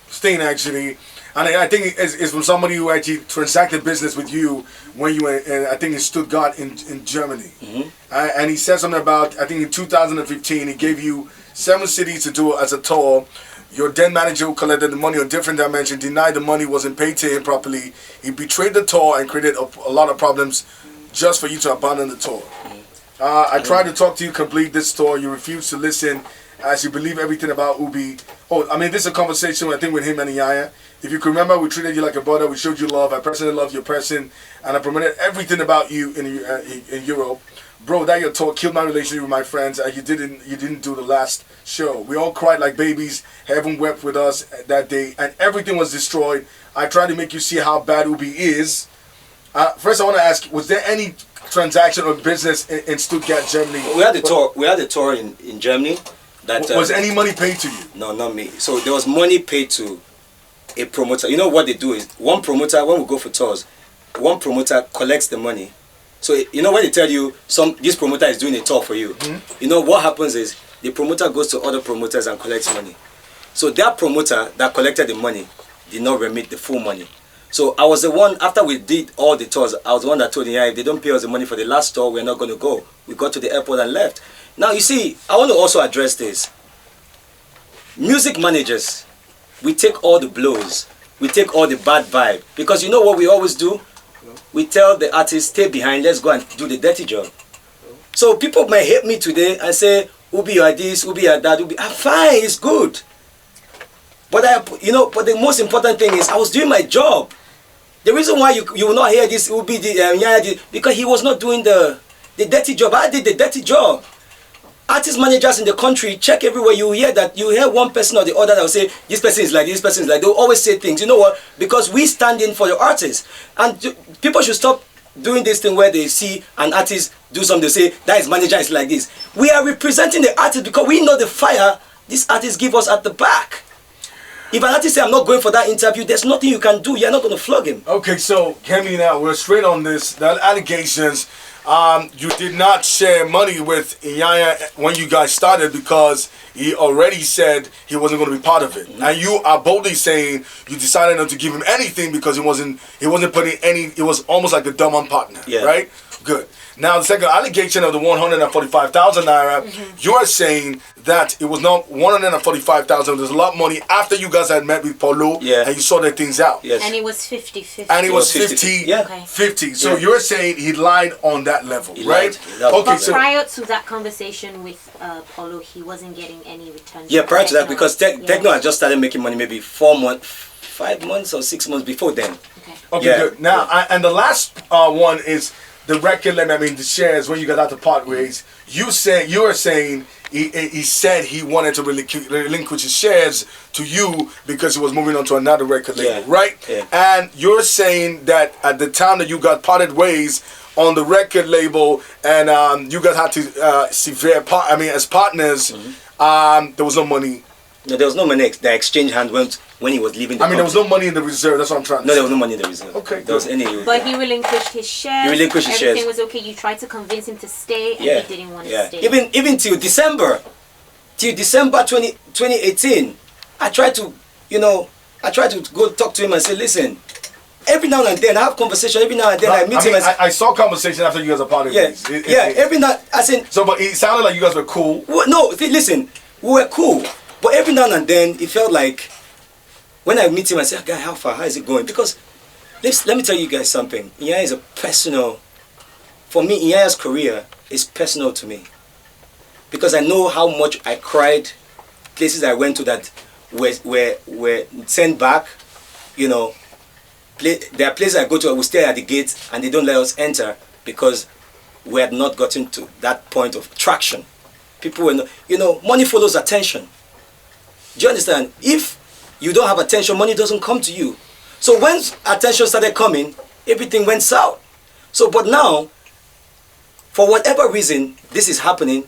thing actually. And I think it's from somebody who actually transacted business with you when you were, I think in Stuttgart in Germany. Mm-hmm. And he said something about, I think in 2015, he gave you 7 cities to do as a tour. Your then manager who collected the money on different dimensions denied the money wasn't paid to him properly. He betrayed the tour and created a lot of problems just for you to abandon the tour. I tried to talk to you, complete this tour. You refused to listen as you believe everything about Ubi. Oh, I mean, this is a conversation, I think, with him and Iyanya. If you can remember, we treated you like a brother. We showed you love. I personally love your person. And I promoted everything about you in Europe. Bro, that your talk killed my relationship with my friends. You didn't do the last show. We all cried like babies. Heaven wept with us that day. And everything was destroyed. I tried to make you see how bad Ubi is. First, I want to ask, was there any transaction or business in Stuttgart, Germany? We had a tour. We had a tour in Germany. That, was any money paid to you? No, not me. So there was money paid to a promoter. You know what they do is, one promoter, when we go for tours, one promoter collects the money. So you know when they tell you this promoter is doing a tour for you, you know what happens is the promoter goes to other promoters and collects money. So that promoter that collected the money did not remit the full money. So I was the one, after we did all the tours, I was the one that told them, yeah, if they don't pay us the money for the last tour, we're not going to go. We got to the airport and left. Now you see, I want to also address this. Music managers, we take all the blows. We take all the bad vibe. Because you know what we always do? We tell the artist, stay behind, let's go and do the dirty job. So people may hate me today and say, Ubi, you are this, Ubi, you are that, Ubi. I'm fine, it's good. But but the most important thing is I was doing my job. The reason why you will not hear this Ubi, because he was not doing the dirty job. I did the dirty job. Artist managers in the country, check everywhere. You hear one person or the other that will say, this person is like, this person is like. They'll always say things. You know what? Because we stand in for the artists. And people should stop doing this thing where they see an artist do something, they say, that his manager is like this. We are representing the artist because we know the fire these artists give us at the back. If an artist say, I'm not going for that interview, there's nothing you can do. You're not going to flog him. Okay, so, Kemi, now, we're straight on this. The allegations, you did not share money with Iyanya when you guys started because he already said he wasn't going to be part of it. And you are boldly saying you decided not to give him anything because he wasn't putting any, it was almost like a dumb partner, right? Good. Now, the second allegation of the 145,000 naira, you're saying that it was not 145,000. There's a lot of money after you guys had met with Paulo and you sorted things out. Yes. And it was 50-50. And it was 50. So you're saying he lied on that level, right? Okay, but prior to that conversation with Paulo, he wasn't getting any return. Yeah, prior to that, because Tekno had just started making money maybe 5 months or 6 months before then. Okay, good. Now, and the last one is the record limit. I mean, the shares when you got out to part ways. You are saying he said he wanted to relinquish his shares to you because he was moving on to another record label, right? Yeah. And you're saying that at the time that you got parted ways on the record label, and you guys had to as partners, there was no money. No, there was no money. The exchange hand went when he was leaving the country. There was no money in the reserve. That's what I'm trying to say. No, there was no money in the reserve. Okay, there was But he relinquished his shares. He relinquished his shares. Everything was okay. You tried to convince him to stay, and he didn't want to stay. Even till December 2018, I tried to go talk to him and say, listen. Every now and then I have conversation. Every now and then I meet him. I saw conversation after you guys are parted ways. Every now I said. So, but it sounded like you guys were cool. Well, no, listen, we were cool. But every now and then, it felt like, when I meet him, I say, guy, how far? How is it going? Because, let me tell you guys something. Iyanya is for me, Iyanya's career is personal to me. Because I know how much I cried, places I went to that were sent back. There are places I go to, I will stay at the gate, and they don't let us enter because we had not gotten to that point of traction. People were not, money follows attention. Do you understand? If you don't have attention, money doesn't come to you. So when attention started coming, everything went south. So, but now, for whatever reason this is happening,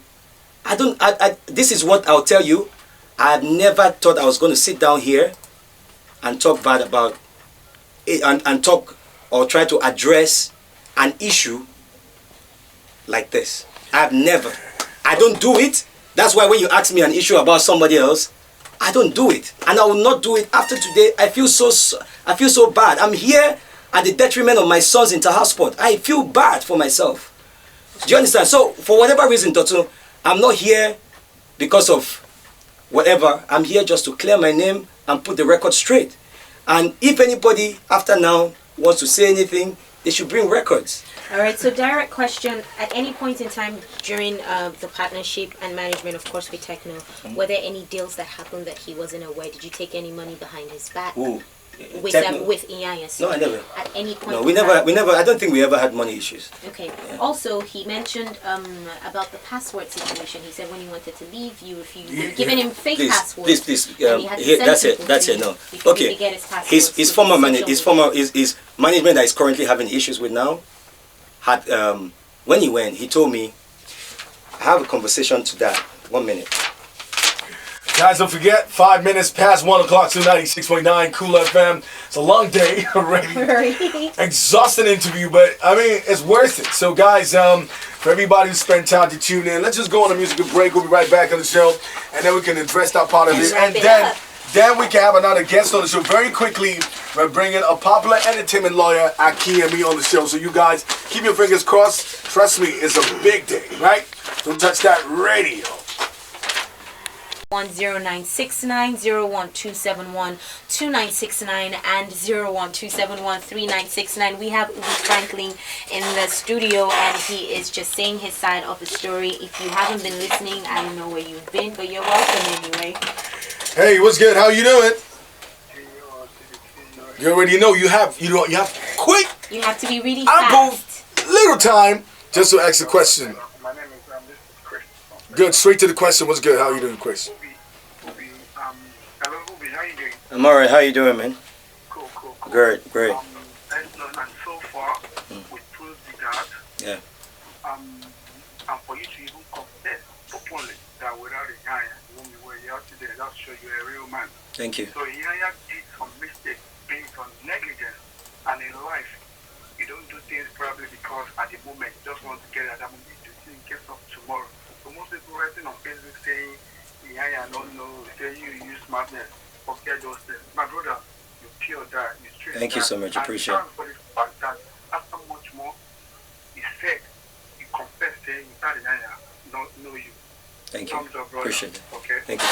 this is what I'll tell you. I had never thought I was going to sit down here and talk bad about it and talk or try to address an issue like this. I don't do it. That's why when you ask me an issue about somebody else, I don't do it, and I will not do it after today. I feel so bad. I'm here at the detriment of my son's inter-house sport. I feel bad for myself. Do you understand? So for whatever reason, Do2, I'm not here because of whatever. I'm here just to clear my name and put the record straight. And if anybody after now wants to say anything, they should bring records. All right, so direct question. At any point in time during the partnership and management, of course, with Tekno, were there any deals that happened that he wasn't aware? Did you take any money behind his back? With Iyanya? No, I never. At any point? No, we never. I don't think we ever had money issues. Okay. Yeah. Also, he mentioned about the password situation. He said when he wanted to leave, you refused. You were giving him fake passwords. Please. That's it. No. Okay. His management that is currently having issues with now had when he went, he told me, I have a conversation to that. 1 minute. Guys, don't forget, 5 minutes past 1 o'clock to 96.9 Cool FM. It's a long day already. Exhausting interview, but I mean, it's worth it. So guys, for everybody who spent time to tune in, let's just go on a musical break. We'll be right back on the show, and then we can address that part of it. And then we can have another guest on the show. Very quickly, we're bringing a popular entertainment lawyer, Iyanya, on the show. So you guys, keep your fingers crossed. Trust me, it's a big day, right? Don't touch that radio. 0969 01271 2969 and 01271 We have Ubi Franklin in the studio, and he is just saying his side of the story. If you haven't been listening, I don't know where you've been, but you're welcome anyway. Hey, what's good? How you doing? You already know you have quick. You have to be really ample fast. little time just to ask a question. My name is this is Chris. Good, straight to the question. What's good? How you doing, Chris? Hello, Ubi. How you doing? I'm alright. How you doing, man? Cool. Great. Excellent. And so far, we proved that. Yeah. And for you to even confess openly that without Iyanya, when you were here today, that shows you're a real man. Thank you. So Iyanya did some mistakes based on negligence, and in life, you don't do things probably because at the moment you just want to get at that moment. You do things in case of tomorrow. So most people writing on Facebook saying, Iyanya, don't know, say you use smartness, forget those things. My brother, you pure that, you straight. Thank you so much. Appreciate it. For the fact that after much more, he said, you confess saying that Iyanya don't know you. Thank you. Thumbs up, brother. Appreciate it. Okay. Thank you.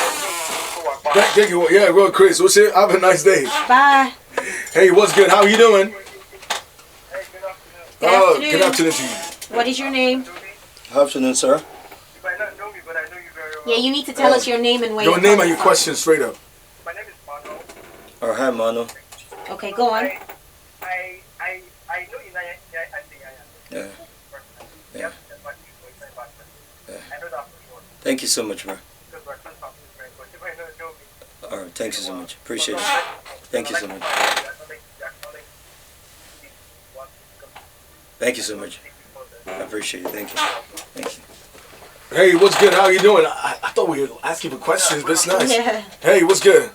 Thank you. Yeah, well, Chris. What's it? Have a nice day. Bye. Hey, what's good? How you doing? Hey, good afternoon. Good afternoon. Good afternoon to you. What is your name? Good afternoon, sir. You might not know me, but I know you very well. Yeah, you need to tell us your name and where Your you're name and calling your from. question straight up. My name is Mano. Or hi, Mano. Okay, go on. I know Iyanya. Yeah. Yeah. I know that for sure. Thank you so much, bro. Because my friends are friends, but you might not know me. All right. Thank you so much. Appreciate it. Thank you so much. Thank you so much. I appreciate it. Thank you. Thank you. Hey, what's good? How you doing? I thought we were asking for questions, but it's nice. Yeah. Hey, what's good?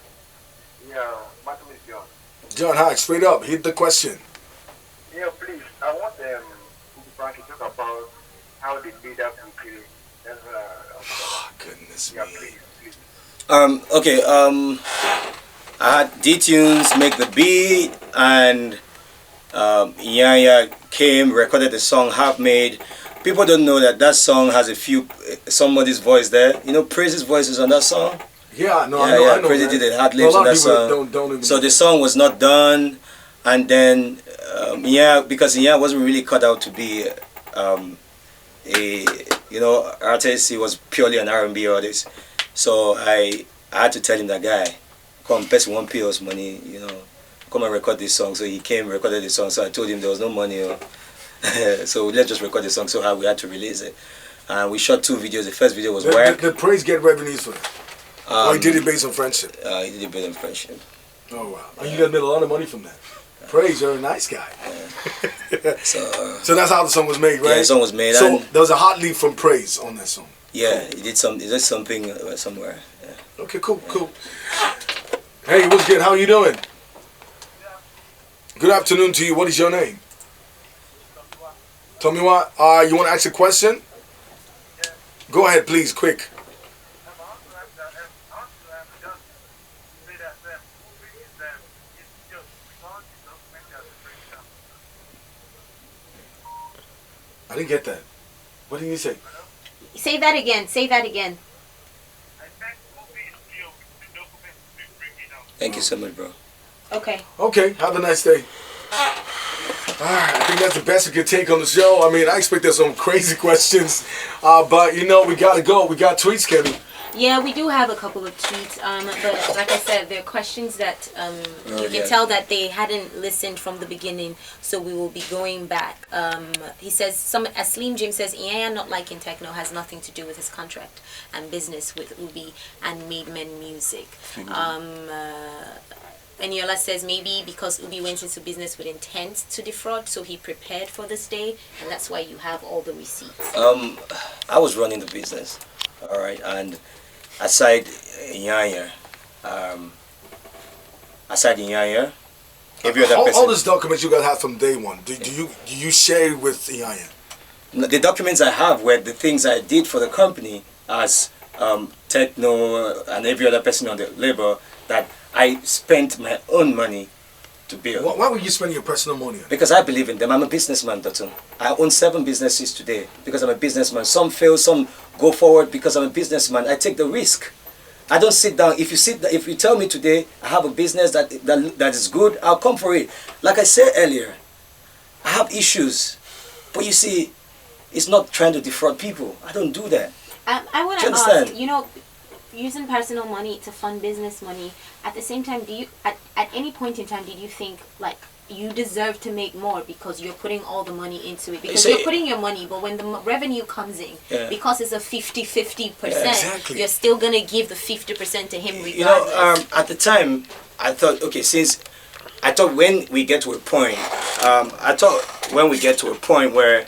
Yeah, my name is John. John, hi. Straight up. Hit the question. Yeah, please. I want Ubi Franklin to talk about how they did that from Kiri. Oh, goodness me. Yeah, please. Okay. I had D-Tunes make the beat, and Iyanya came, recorded the song Half Made. People don't know that song has somebody's voice there. You know, Praise's voice is on that song. Yeah, no, Yeah, I know. Praise Man. did it, hard No, a lips lot on of that people song. don't even So the song was not done, and then because Iyanya wasn't really cut out to be a artist. He was purely an R&B artist. So I had to tell him that guy, come pay 1 PO's money, come and record this song. So he came, recorded the song. So I told him there was no money. So let's just record the song. So we had to release it. And we shot 2 videos. The first video was work. Did Praise get revenues for it? Or he did it based on friendship? He did it based on friendship. Oh, wow. And you guys made a lot of money from that. Praise, you're a nice guy. So that's how the song was made, right? Yeah, the song was made. So And there was a hot lead from Praise on that song. yeah, he did something somewhere. Yeah. Okay, cool. Hey, what's good? How you doing? Good afternoon to you. What is your name? Tell me what. You want to ask a question? Go ahead, please, quick. I didn't get that. What did you say? Say that again. Thank you so much, bro. Okay. Okay, have a nice day. Alright, I think that's the best we could take on the show. I mean, I expected some crazy questions, but we gotta go. We got tweets, Kemi. Yeah, we do have a couple of tweets, but like I said, they're questions that you can yeah. tell that they hadn't listened from the beginning, so we will be going back. He says, Slim Jim says, Iyanya not liking Tekno has nothing to do with his contract and business with Ubi and Made Men Music. Eniola says maybe because Ubi went into business with intent to defraud, so he prepared for this day, and that's why you have all the receipts. I was running the business, all right, and aside Iyanya, every other person. All these documents you guys have from day one. Do you share it with Iyanya? The documents I have were the things I did for the company as Tekno and every other person on the label that I spent my own money to build. Why would you spend your personal money on it? Because I believe in them. I'm a businessman, Do2dtun. I own 7 businesses today because I'm a businessman. Some fail, some go forward because I'm a businessman. I take the risk. I don't sit down. If you tell me today I have a business that is good, I'll come for it. Like I said earlier, I have issues, but you see, it's not trying to defraud people. I don't do that. I want Do to you ask, understand? you know, using personal money to fund business money, at the same time, do you, at any point in time, did you think, like, you deserve to make more because you're putting all the money into it? Because you're putting your money, but when the revenue comes in, because it's a 50-50%, exactly. you're still going to give the 50% to him regardless. You know, at the time, I thought, okay, when we get to a point, where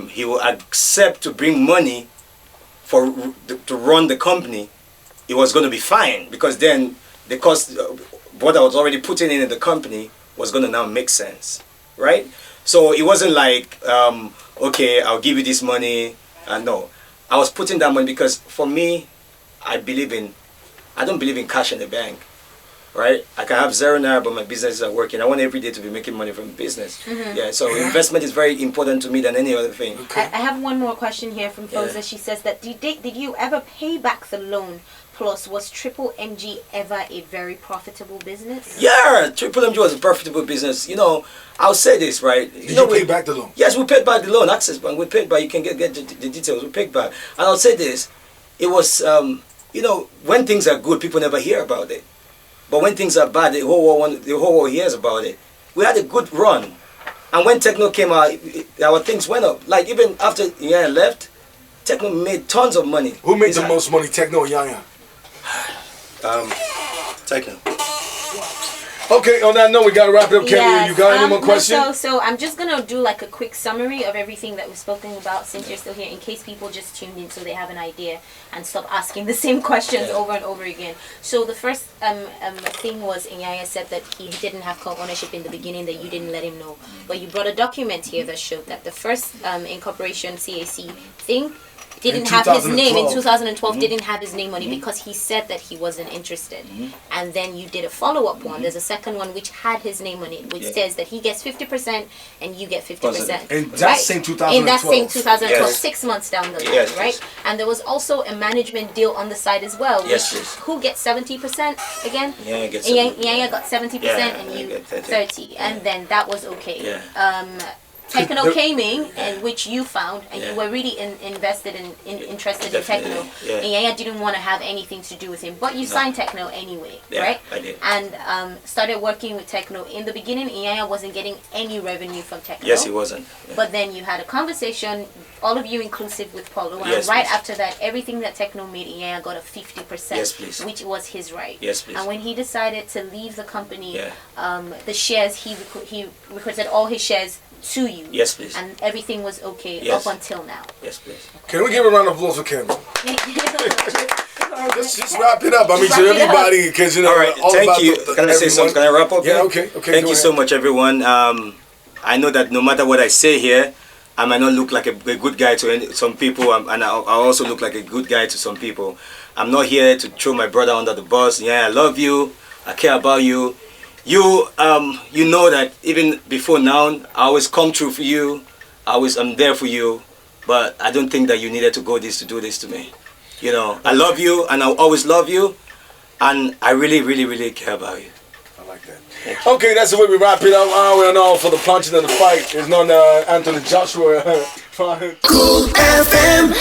he will accept to bring money to run the company, it was going to be fine, because then the cost, what I was already putting in the company was going to now make sense, right? So it wasn't like, okay, I'll give you this money. No, I was putting that money because for me, I don't believe in cash in the bank, right? I can have zero naira, but my businesses are working. I want every day to be making money from business. Yeah, so investment is very important to me than any other thing. I have one more question here from Foza. She says that did you ever pay back the loan? Plus, was Triple MG ever a very profitable business? Yeah, Triple MG was a profitable business. You know, I'll say this, right? Did you pay back the loan? Yes, we paid back the loan. Access Bank, we paid back. You can get the details. We paid back. And I'll say this. It was, you know, when things are good, people never hear about it. But when things are bad, the whole world hears about it. We had a good run. And when Tekno came out, our things went up. Like, even after Iyanya left, Tekno made tons of money. Who made the most money, Tekno or Iyanya? Tekno. Okay, on that note, we gotta wrap it up. Kemi, you got any more questions? So I'm just gonna do like a quick summary of everything that we've spoken about since you're still here, in case people just tuned in so they have an idea and stop asking the same questions over and over again. So the first thing was, Iyanya said that he didn't have co-ownership in the beginning, that you didn't let him know, but you brought a document here that showed that the first incorporation CAC thing didn't have his name in 2012, didn't have his name on it because he said that he wasn't interested. And then you did a follow-up one. There's a second one which had his name on it, which says that he gets 50% and you get 50%. In that same 2012. In that same 2012, Yes. 6 months down the line, Yes, right? yes. And there was also a management deal on the side as well. Yes, which, yes. who gets 70% again? Iyanya gets Iyanya got 70% Yeah, and I you get 30. 30. And then that was okay. Yeah. Tekno came in, and which you found, and you Yeah. were really interested in Definitely, Tekno. yeah. Iyanya didn't want to have anything to do with him, but you signed Tekno anyway, Yeah, right? I did. And started working with Tekno. In the beginning, Iyanya wasn't getting any revenue from Tekno. Yes, he wasn't. Yeah. But then you had a conversation, all of you inclusive with Paulo, and Yes, right please. after that, everything that Tekno made, Iyanya got a 50%, Yes, please. which was his right. Yes, please. And when he decided to leave the company, Yeah. the shares, he requested all his shares to you. Yes, please. And everything was okay Yes. up until now. Yes, please. Can we give a round of applause for Kemi? Let's Just wrap it up. I mean, Wrap to it up. everybody, because you know, All right, all thank about you. Can I say everyone. something? Can I wrap up? Yeah, here? okay. Thank go you so ahead. much, everyone. I know that no matter what I say here, I might not look like a good guy to some people, and I also look like a good guy to some people. I'm not here to throw my brother under the bus. Yeah, I love you. I care about you. You know that even before now, I always come through for you. I'm there for you. But I don't think that you needed to do this to me. You know, I love you, and I'll always love you. And I really, really, really care about you. I like that. Okay, that's the way we wrap it up. We're on for the punching and the fight. There's none Anthony Joshua. Cool FM.